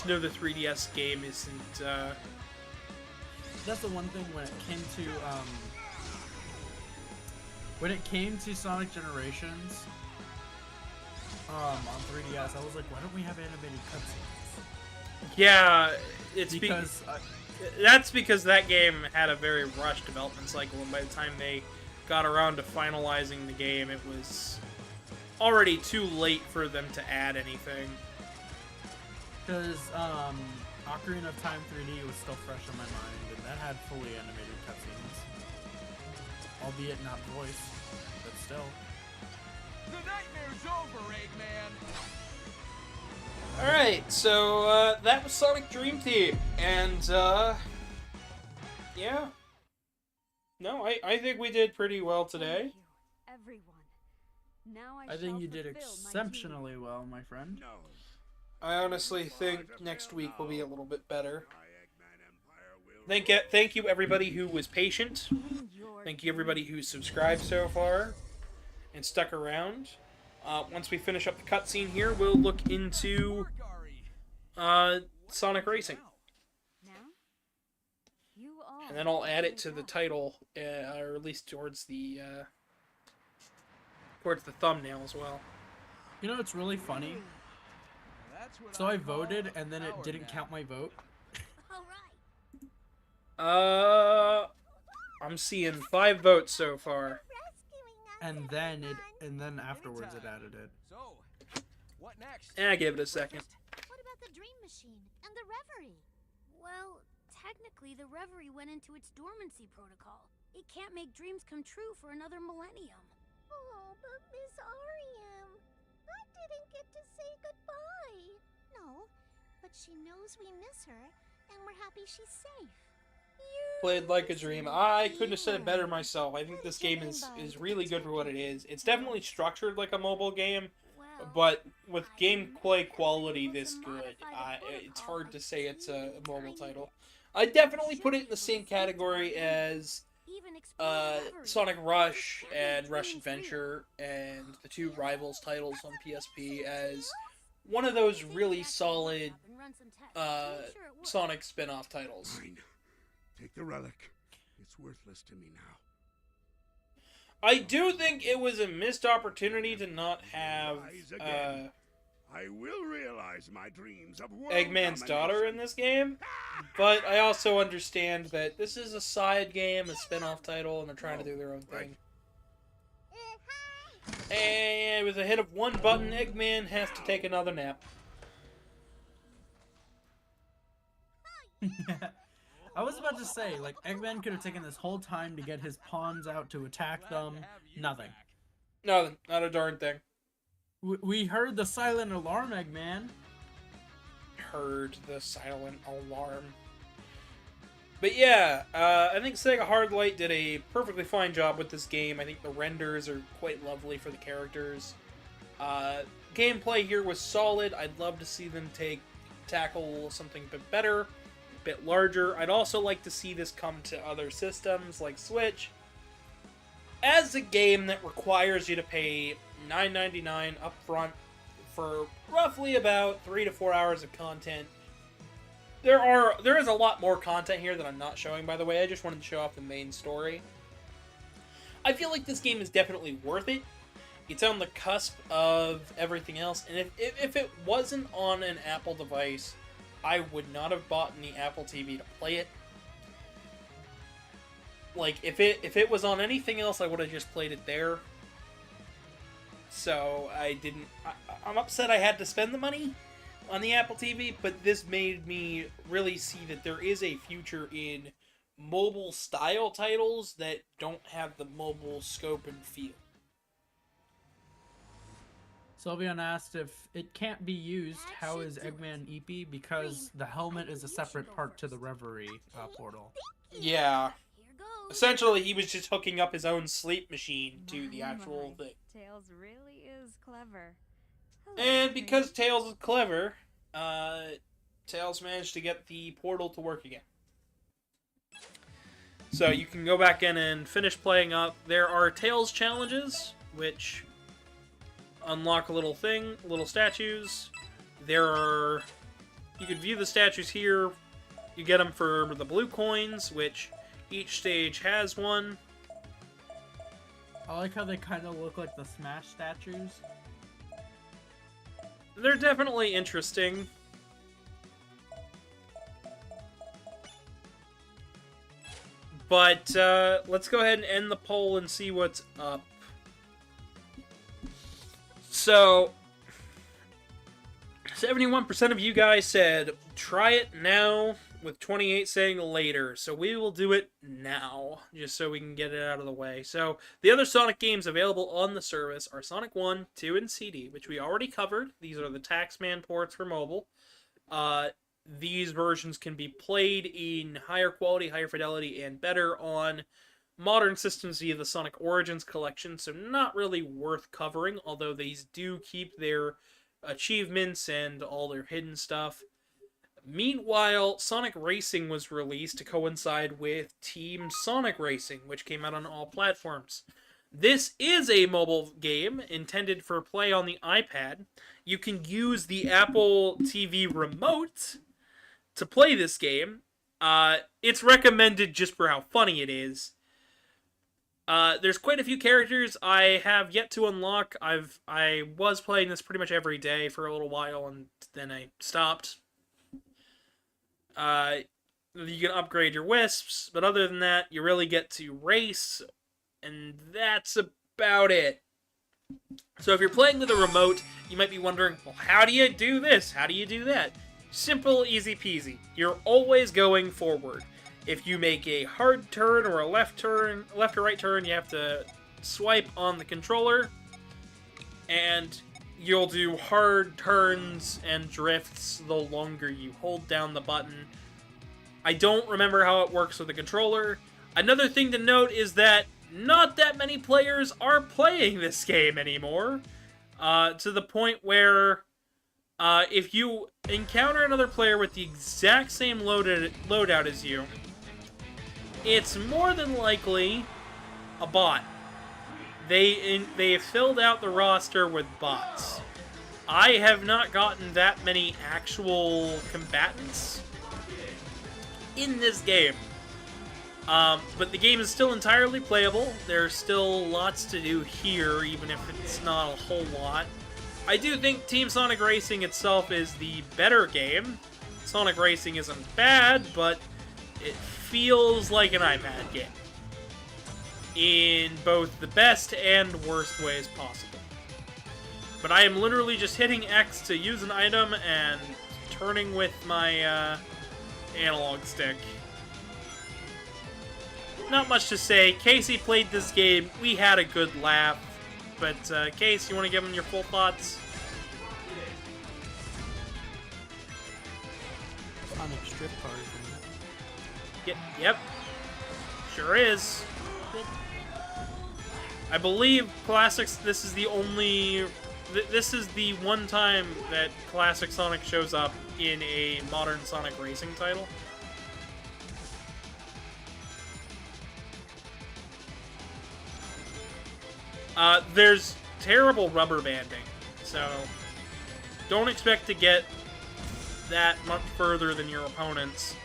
know the 3DS game isn't. That's the one thing when it came to Sonic Generations on 3DS, I was like, why don't we have animated cutscenes? Yeah, it's Because that's because that game had a very rushed development cycle, and by the time they got around to finalizing the game, it was already too late for them to add anything. Because Ocarina of Time 3D was still fresh on my mind, and that had fully animated cutscenes. Albeit not voice, but still. The nightmare's over, Eggman. Alright, so that was Sonic Dream Team, and yeah. No, I think we did pretty well today. Thank you, everyone. Now I think shall you did fulfill my exceptionally well, my friend. No. I honestly think next week will be a little bit better. My Eggman Empire will Thank you everybody who was patient. duty. Your Thank you everybody who's subscribed so far and stuck around. Once we finish up the cutscene here, we'll look into Sonic Racing. Now, you all And then I'll add it to the title, or at least towards the thumbnail as well. You know, it's really funny. So I voted, and then it didn't count my vote. All right. I'm seeing 5 votes so far. And then afterwards it added it. So, what next? I give it a second. What about the dream machine and the reverie? Well, technically the reverie went into its dormancy protocol. It can't make dreams come true for another millennium. Oh, but Miss Ariam, I didn't get to say goodbye. No, but she knows we miss her, and we're happy she's safe. Played like a dream. I couldn't have said it better myself. I think this game is really good for what it is. It's definitely structured like a mobile game, but with gameplay quality this good, it's hard to say it's a mobile title. I definitely put it in the same category as Sonic Rush and Rush Adventure and the two Rivals titles on PSP as one of those really solid Sonic spin-off titles. Fine. Take the relic. It's worthless to me now. I do think it was a missed opportunity to not have I will realize my dreams of world Eggman's domination. daughter in this game, but I also understand that this is a side game, a spin-off title, and they're trying to do their own thing. And with a hit of one button, Eggman has to take another nap. I was about to say, like, Eggman could have taken this whole time to get his pawns out to attack them. Nothing. Nothing. Not a darn thing. We heard the silent alarm, Eggman. Heard the silent alarm. But yeah, I think Sega Hardlight did a perfectly fine job with this game. I think the renders are quite lovely for the characters. Gameplay here was solid. I'd love to see them tackle something a bit better, a bit larger. I'd also like to see this come to other systems like Switch. As a game that requires you to pay $9.99 upfront for roughly about 3 to 4 hours of content, there is a lot more content here that I'm not showing, by the way. I just wanted to show off the main story. I feel like this game is definitely worth it. It's on the cusp of everything else, and if it wasn't on an Apple device, I would not have bought the Apple TV to play it. Like, if it was on anything else, I would have just played it there. So, I'm upset I had to spend the money on the Apple TV, but this made me really see that there is a future in mobile-style titles that don't have the mobile scope and feel. Sylvian asked if it can't be used, how is Eggman EP? Because the helmet is a separate part to the Reverie portal. Yeah. Here goes. Essentially, he was just hooking up his own sleep machine to the actual thing. Tails really is clever. And because Tails is clever, Tails managed to get the portal to work again. So you can go back in and finish playing up. There are Tails challenges, which unlock a little thing, little statues. You can view the statues here. You get them for the blue coins, which each stage has one. I like how they kind of look like the Smash statues. They're definitely interesting. But let's go ahead and end the poll and see what's up. So, 71% of you guys said, try it now, with 28 saying later. So we will do it now, just so we can get it out of the way. So, the other Sonic games available on the service are Sonic 1, 2, and CD, which we already covered. These are the Taxman ports for mobile. These versions can be played in higher quality, higher fidelity, and better on modern systems via the Sonic Origins collection, so not really worth covering, although these do keep their achievements and all their hidden stuff. Meanwhile, Sonic Racing was released to coincide with Team Sonic Racing, which came out on all platforms. This is a mobile game intended for play on the iPad. You can use the Apple TV remote to play this game. It's recommended just for how funny it is. There's quite a few characters I have yet to unlock. I was playing this pretty much every day for a little while, and then I stopped. You can upgrade your Wisps, but other than that, you really get to race, and that's about it. So if you're playing with a remote, you might be wondering, well, how do you do this? How do you do that? Simple, easy peasy. You're always going forward. If you make a hard turn or a left or right turn, you have to swipe on the controller, and you'll do hard turns and drifts the longer you hold down the button. I don't remember how it works with the controller. Another thing to note is that not that many players are playing this game anymore, to the point where if you encounter another player with the exact same loadout as you, it's more than likely a bot. They have filled out the roster with bots. I have not gotten that many actual combatants in this game. But the game is still entirely playable. There's still lots to do here, even if it's not a whole lot. I do think Team Sonic Racing itself is the better game. Sonic Racing isn't bad, but it feels like an iPad game in both the best and worst ways possible. But I am literally just hitting X to use an item and turning with my analog stick. Not much to say. Casey played this game. We had a good laugh. But, Case, you want to give him your full thoughts? Sonic strip card. Yep. Sure is. I believe Classics, this is the only... This is the one time that Classic Sonic shows up in a modern Sonic Racing title. There's terrible rubber banding, so don't expect to get that much further than your opponents.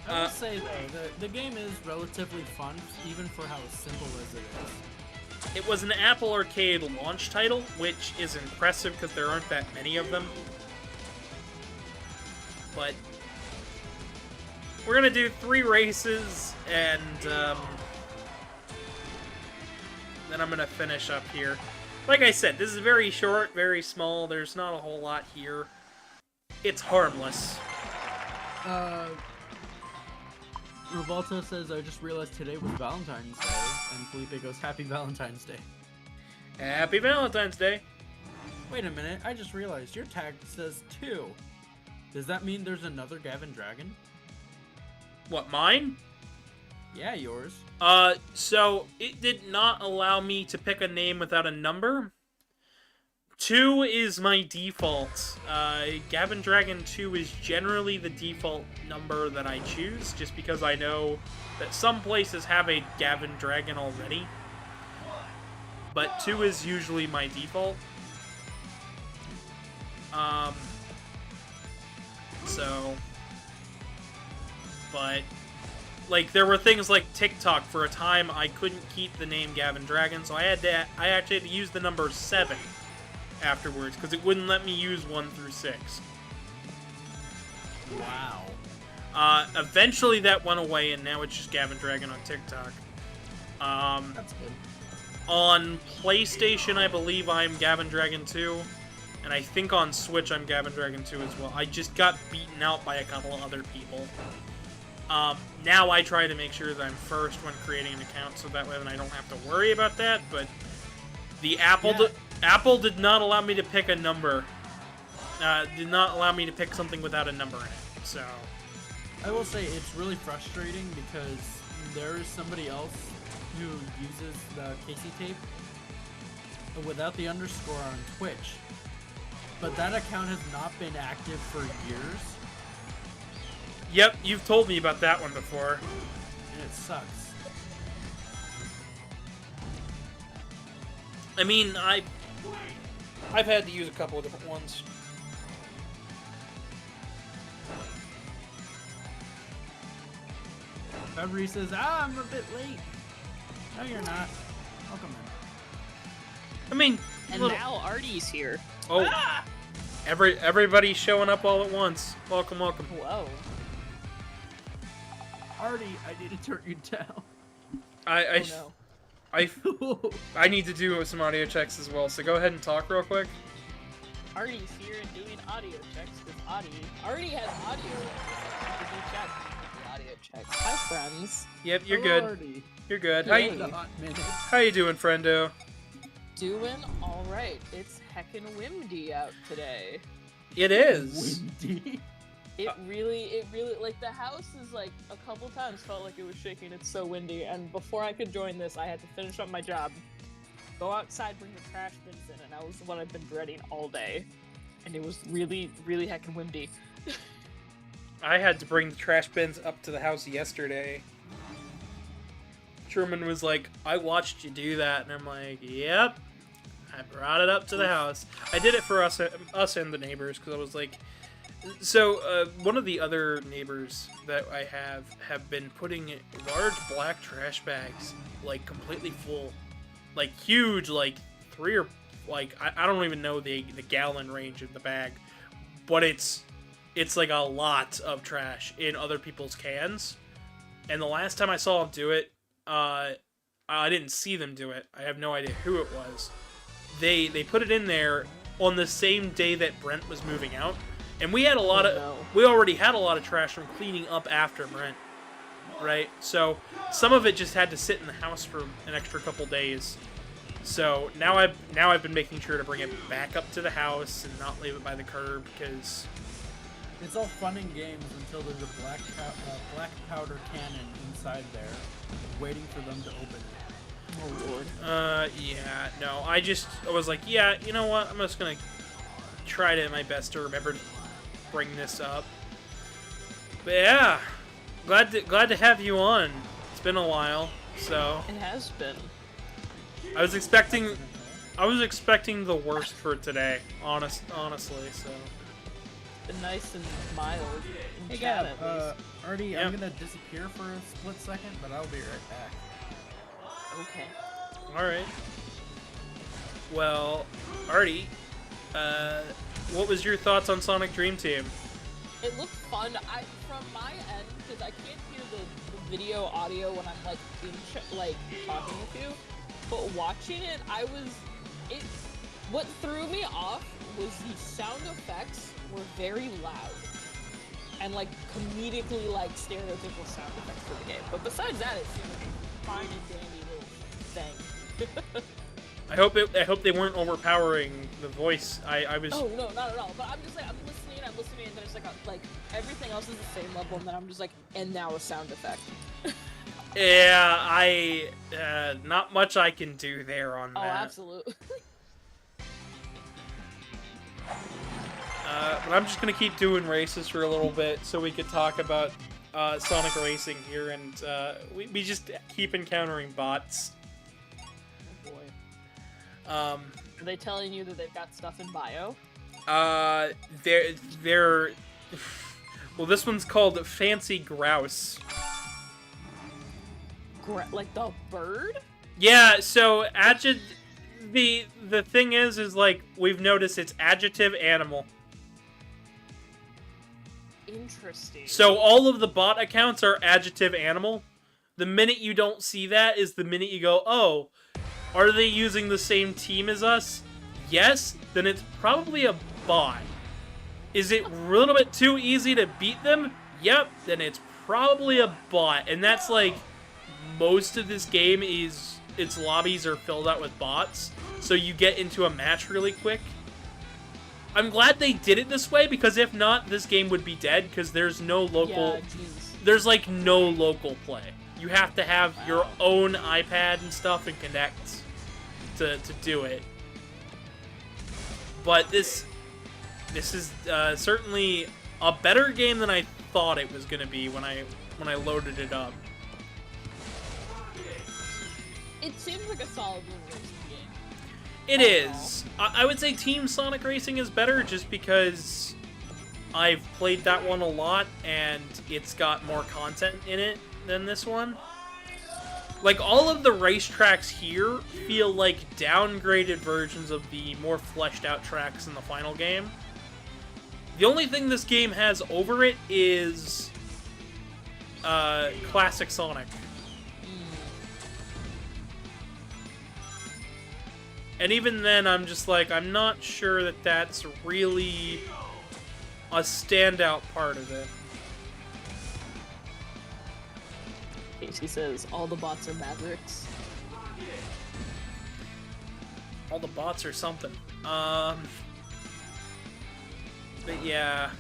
I will say, though, the game is relatively fun, even for how simple as it is. It was an Apple Arcade launch title, which is impressive because there aren't that many of them. But we're going to do 3 races, and then I'm going to finish up here. Like I said, this is very short, very small. There's not a whole lot here. It's harmless. Revolta says, I just realized today was Valentine's Day. And Felipe goes, Happy Valentine's Day. Happy Valentine's Day. Wait a minute, I just realized your tag says 2. Does that mean there's another Gavin Dragon? What, mine? Yeah, yours. So it did not allow me to pick a name without a number. 2 is my default. Gavin Dragon 2 is generally the default number that I choose, just because I know that some places have a Gavin Dragon already. But 2 is usually my default. But, like, there were things like TikTok. For a time, I couldn't keep the name Gavin Dragon, so I actually had to use the number 7 afterwards, because it wouldn't let me use 1 through 6. Wow. Eventually that went away, and now it's just Gavin Dragon on TikTok. That's good. On PlayStation, I believe I'm Gavin Dragon 2. And I think on Switch, I'm Gavin Dragon 2 as well. I just got beaten out by a couple of other people. Now I try to make sure that I'm first when creating an account, so that way I don't have to worry about that. But the Apple did not allow me to pick a number. Did not allow me to pick something without a number in it. So I will say it's really frustrating because there is somebody else who uses the Casey tape without the underscore on Twitch. But that account has not been active for years. Yep, you've told me about that one before. And it sucks. I mean, I've had to use a couple of different ones. February says, I'm a bit late. No, you're not. Welcome in. I mean, and now Artie's here. Oh, everybody's showing up all at once. Welcome, welcome. Whoa. Artie, I need to turn you down. I need to do some audio checks as well. So go ahead and talk real quick. Artie's here and doing audio checks with Artie has audio checks. Hi, friends. Yep, you're Hello, good. Artie. You're good. Minute. How you doing, friendo? Doing all right. It's heckin' windy out today. It is. Windy. It really, like, the house is, like, a couple times felt like it was shaking. It's so windy. And before I could join this, I had to finish up my job, go outside, bring the trash bins in, and that was what I've been dreading all day. And it was really, really heckin' windy. I had to bring the trash bins up to the house yesterday. Truman was like, I watched you do that, and I'm like, yep. I brought it up to the house. I did it for us and the neighbors, because I was like... So, one of the other neighbors that I have been putting large black trash bags, like, completely full. Like, huge, like, 3 or... Like, I don't even know the gallon range of the bag. But it's like a lot of trash in other people's cans. And the last time I saw them do it, I didn't see them do it. I have no idea who it was. They put it in there on the same day that Brent was moving out, and we had a lot we already had a lot of trash from cleaning up after Brent, right? So some of it just had to sit in the house for an extra couple days. So now I've been making sure to bring it back up to the house and not leave it by the curb, because it's all fun and games until there's a black powder cannon inside there, waiting for them to open it. Oh lord. Yeah, no, I was like, yeah, you know what, I'm just gonna try my best to remember to bring this up. But yeah, glad to have you on. It's been a while, so. It has been. I was expecting the worst for today, honestly, so. Been nice and mild. Hey, Gab, Artie, yeah. I'm gonna disappear for a split second, but I'll be right back. Okay. Alright. Well, Artie, what was your thoughts on Sonic Dream Team? It looked fun. From my end, because I can't hear the video audio when I'm like talking with you, but watching it, what threw me off was the sound effects were very loud and like comedically like stereotypical sound effects for the game. But besides that, it seemed like a fine and dandy little thing. I hope they weren't overpowering the voice. I was. Oh no, not at all. But I'm just like I'm listening, and then it's like everything else is the same level, and then I'm just like, and now a sound effect. Yeah, not much I can do there on that. Oh, absolutely. But I'm just gonna keep doing races for a little bit so we could talk about Sonic Racing here, and we just keep encountering bots. Oh boy. Are they telling you that they've got stuff in bio? They're well, this one's called Fancy Grouse. Like the bird? Yeah. So the thing is like we've noticed it's adjective animal. Interesting. So all of the bot accounts are adjective animal. The minute you don't see that is the minute you go, oh, are they using the same team as us? Yes, then it's probably a bot. Is it a little bit too easy to beat them? Yep, then it's probably a bot. And that's like, most of this game is, its lobbies are filled out with bots. So you get into a match really quick. I'm glad they did it this way, because if not, this game would be dead, because there's no local... Yeah, jeez. There's, like, no local play. You have to have your own iPad and stuff and connect to do it. But this is certainly a better game than I thought it was going to be when I loaded it up. It seems like a solid racing game. It is. I would say Team Sonic Racing is better just because I've played that one a lot and it's got more content in it than this one. Like, all of the racetracks here feel like downgraded versions of the more fleshed out tracks in the final game. The only thing this game has over it is classic Sonic. And even then, I'm just like, I'm not sure that that's really a standout part of it. Casey says, all the bots are Mavericks. All the bots are something. But yeah.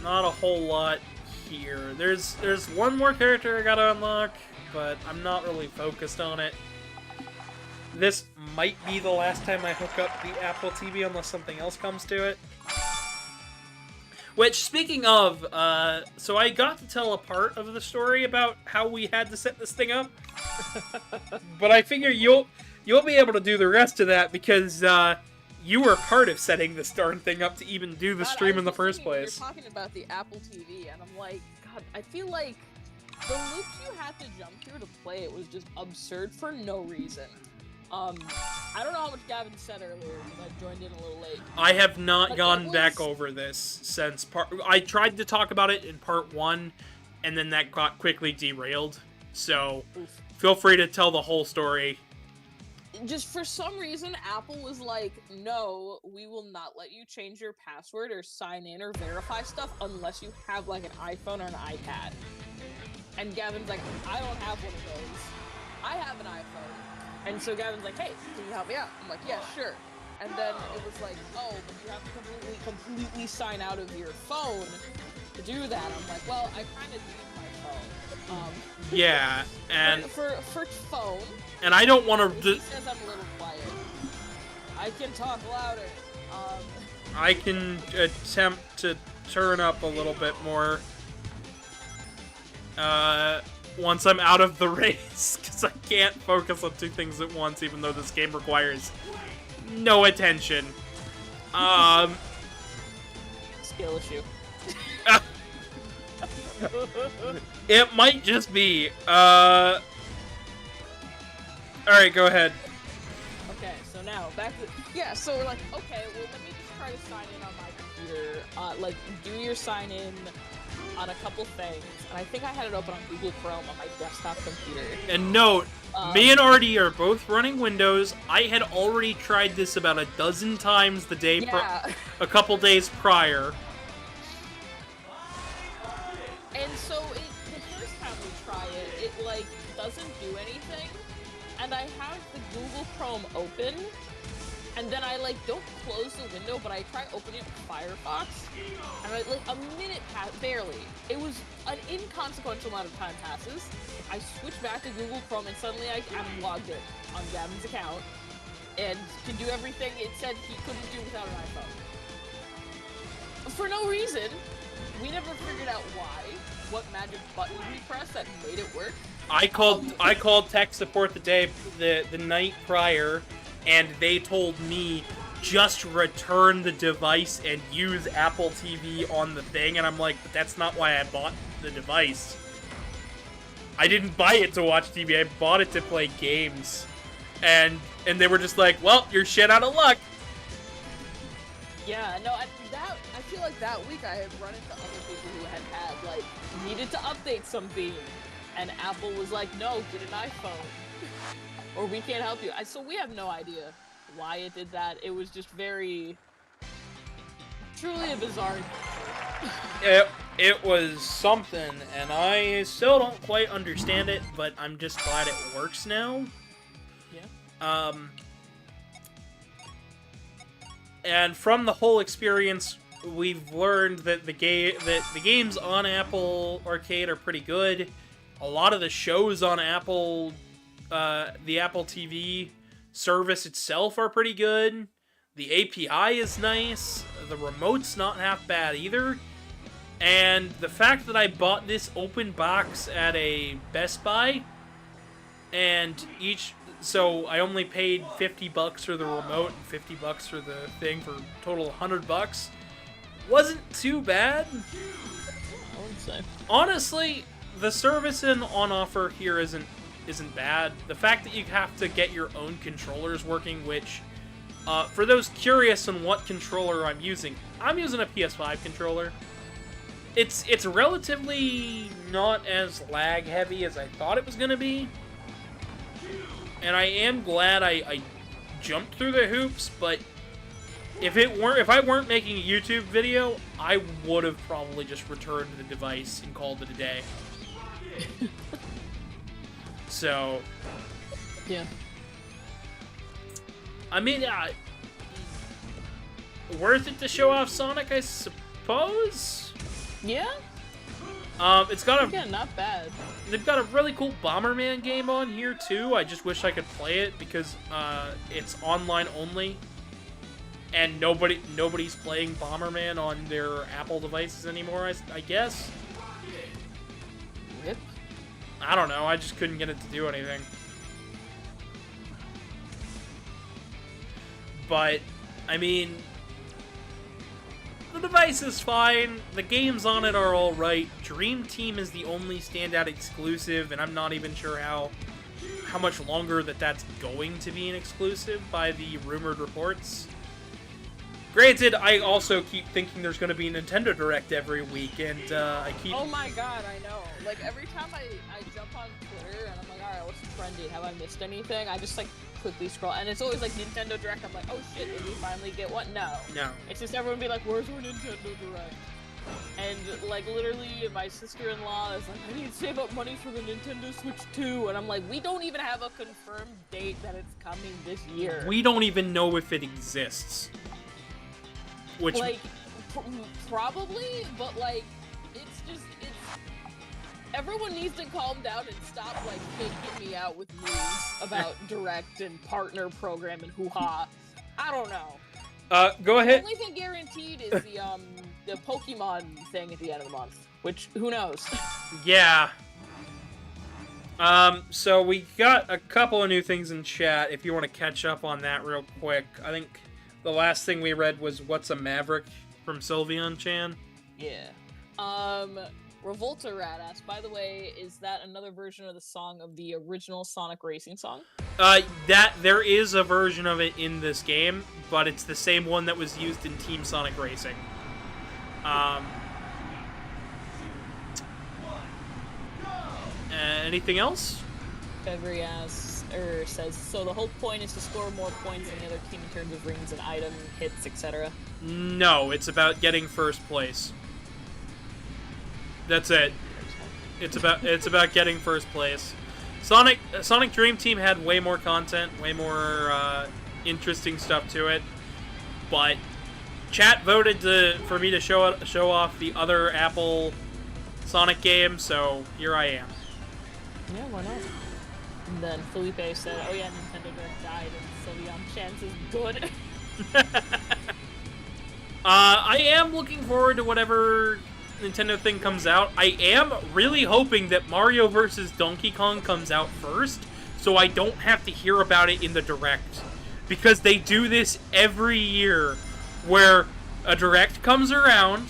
Not a whole lot here. There's one more character I gotta unlock, but I'm not really focused on it. This might be the last time I hook up the Apple TV unless something else comes to it. Which, speaking of, so I got to tell a part of the story about how we had to set this thing up. But I figure you'll be able to do the rest of that because you were part of setting this darn thing up to even do the stream in the first place. You're talking about the Apple TV, and I'm like, God, I feel like the loops you had to jump through to play it was just absurd for no reason. I don't know how much Gavin said earlier because I joined in a little late. I have not gone back over this since I tried to talk about it in part 1, and then that got quickly derailed. So, feel free to tell the whole story. Just for some reason, Apple was like, no, we will not let you change your password or sign in or verify stuff unless you have like an iPhone or an iPad. And Gavin's like, I don't have one of those. I have an iPhone. And so Gavin's like, hey, can you help me out? I'm like, yeah, sure. And then it was like, oh, but you have to completely sign out of your phone to do that. I'm like, well, I kind of need my phone. Yeah, and... For phone... And I don't want to... He says I'm a little quiet. I can talk louder. I can attempt to turn up a little bit more. Once I'm out of the race, because I can't focus on two things at once, even though this game requires no attention. Skill issue. It might just be. Alright, go ahead. Okay, so now, back to... Yeah, so we're like, okay, well, let me just try to sign in on my computer. Like, do your sign in on a couple things, and I think I had it open on Google Chrome on my desktop computer. And note, me and Artie are both running Windows. I had already tried this about a dozen times the day a couple days prior. And so the first time we try it, it like doesn't do anything. and I have the Google Chrome open, and then I, like, don't close the window, but I try opening Firefox, and I, like, a minute passed, barely. It was an inconsequential amount of time passes. I switch back to Google Chrome, and suddenly I'm logged in on Gavin's account, and can do everything it said he couldn't do without an iPhone. For no reason. We never figured out why, what magic button we pressed that made it work. I called tech support the night prior, and they told me just return the device and use Apple TV on the thing, and I'm like, but that's not why I bought the device. I didn't buy it to watch TV, I bought it to play games. And they were just like, well, you're shit out of luck. Yeah, no, I feel like that week I had run into other people who had like, needed to update something, and Apple was like, no, get an iPhone, or we can't help you. So we have no idea why it did that. It was just truly a bizarre It was something, and I still don't quite understand it, but I'm just glad it works now. Yeah. And from the whole experience, we've learned that the games on Apple Arcade are pretty good. A lot of the shows on Apple, the Apple TV service itself are pretty good. The API is nice. The remote's not half bad either. And the fact that I bought this open box at a Best Buy, and so I only paid $50 for the remote and $50 for the thing, for a total $100. Wasn't too bad. I would say. Honestly, the service on offer here isn't bad. The fact that you have to get your own controllers working, which, for those curious on what controller I'm using a PS5 controller. It's relatively not as lag heavy as I thought it was gonna be. And I am glad I jumped through the hoops, but if I weren't making a YouTube video, I would have probably just returned the device and called it a day. So, yeah. I mean, worth it to show off Sonic, I suppose? Yeah? It's got Again, not bad. They've got a really cool Bomberman game on here, too. I just wish I could play it, because it's online only. And nobody's playing Bomberman on their Apple devices anymore, I guess. Rip. I don't know, I just couldn't get it to do anything. But, I mean, the device is fine, the games on it are alright, Dream Team is the only standout exclusive, and I'm not even sure how much longer that's going to be an exclusive by the rumored reports. Granted, I also keep thinking there's going to be a Nintendo Direct every week, and I keep... Oh my god, I know. Like, every time I jump on Twitter, and I'm like, alright, what's trendy? Have I missed anything? I just, like, quickly scroll, and it's always, like, Nintendo Direct. I'm like, oh shit, did we finally get one? No. No. It's just everyone be like, where's our Nintendo Direct? And, like, literally, my sister-in-law is like, I need to save up money for the Nintendo Switch 2, and I'm like, we don't even have a confirmed date that it's coming this year. We don't even know if it exists. Which... Like, probably, but, like, it's everyone needs to calm down and stop, like, faking me out with news about Direct and partner program and hoo-ha. I don't know. Go ahead. The only thing guaranteed is the Pokemon thing at the end of the month, which, who knows? Yeah. So we got a couple of new things in chat, if you want to catch up on that real quick. I think the last thing we read was What's a Maverick from Sylveon-chan. Yeah. Revolta Rat asks, by the way, is that another version of the song of the original Sonic Racing song? There is a version of it in this game, but it's the same one that was used in Team Sonic Racing. Anything else? February asks, says, so the whole point is to score more points than the other team in terms of rings and item hits, etc. No, it's about getting first place. That's it. It's about getting first place. Sonic Dream Team had way more content, way more interesting stuff to it, but chat voted for me to show off the other Apple Sonic game, so here I am. Yeah, why not? And then Felipe said, "Oh yeah, Nintendo Direct died, and Sylveon Chance is good." I am looking forward to whatever Nintendo thing comes out. I am really hoping that Mario vs. Donkey Kong comes out first, so I don't have to hear about it in the Direct. Because they do this every year, where a Direct comes around,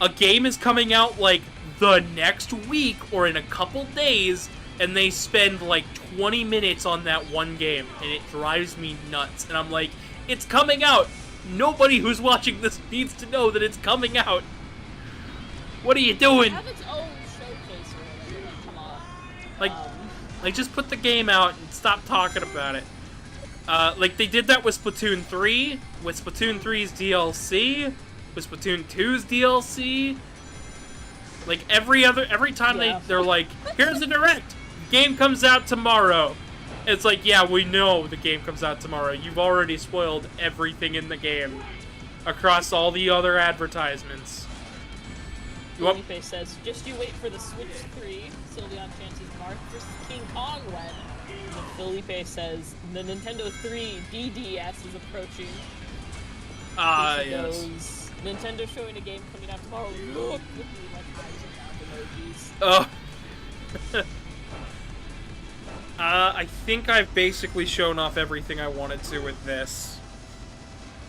a game is coming out like the next week or in a couple days, and they spend like 20 minutes on that one game, and it drives me nuts. And I'm like, it's coming out! Nobody who's watching this needs to know that it's coming out! What are you doing? Have its own showcase or whatever. Come on. Like, just put the game out and stop talking about it. Like, they did that with Splatoon 3, with Splatoon 3's DLC, with Splatoon 2's DLC. Like, every time they're like, here's the Direct! Game comes out tomorrow. It's like, yeah, we know the game comes out tomorrow. You've already spoiled everything in the game across all the other advertisements. Felipe says, just you wait for the Switch 3, Sylveon Chance's Mark vs. King Kong when. And then Felipe says, the Nintendo 3 DDS is approaching. Yes. Goes, Nintendo showing a game coming out tomorrow. Look! With me, like, eyes and Oh. mouth emojis. I think I've basically shown off everything I wanted to with this.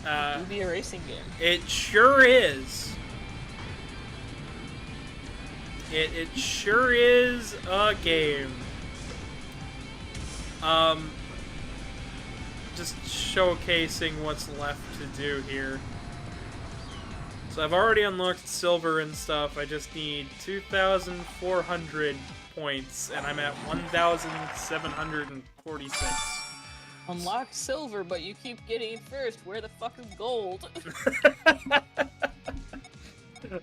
It'd be a racing game. It sure is. It sure is a game. Just showcasing what's left to do here. So I've already unlocked silver and stuff. I just need 2,400 points, and I'm at 1,746. Unlock silver, but you keep getting it first. Where the fuck is gold?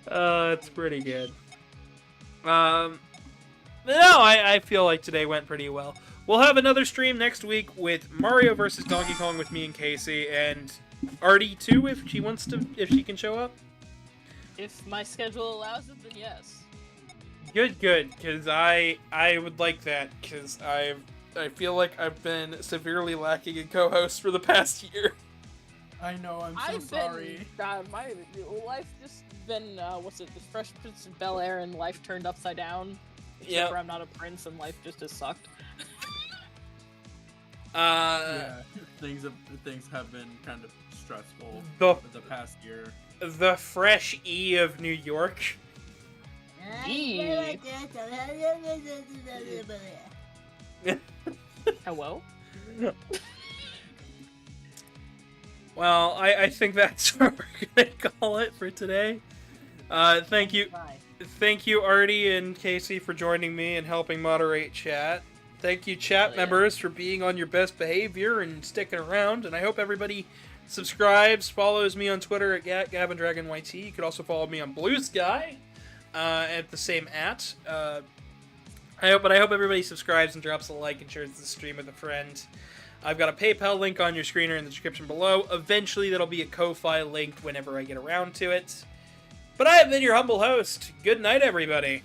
It's pretty good. No, I feel like today went pretty well. We'll have another stream next week with Mario vs. Donkey Kong with me and Casey, and Artie too, if she can show up. If my schedule allows it, then yes. Good, because I would like that, because I feel like I've been severely lacking in co-hosts for the past year. I know, I'm so sorry. God, my life just been, the Fresh Prince of Bel-Air and life turned upside down. Except for I'm not a prince and life just has sucked. Yeah, things have been kind of stressful the past year. The fresh E of New York. Hello? Well, I think that's what we're gonna call it for today. Thank you, Artie and Casey, for joining me and helping moderate chat. Thank you, chat members, for being on your best behavior and sticking around. And I hope everybody subscribes, follows me on Twitter at GavinDragonYT. You could also follow me on Blue Sky at the same @. I hope everybody subscribes and drops a like and shares the stream with a friend. I've got a PayPal link on your screen or in the description below. Eventually, that'll be a Ko-Fi link whenever I get around to it. But I have been your humble host. Good night, everybody.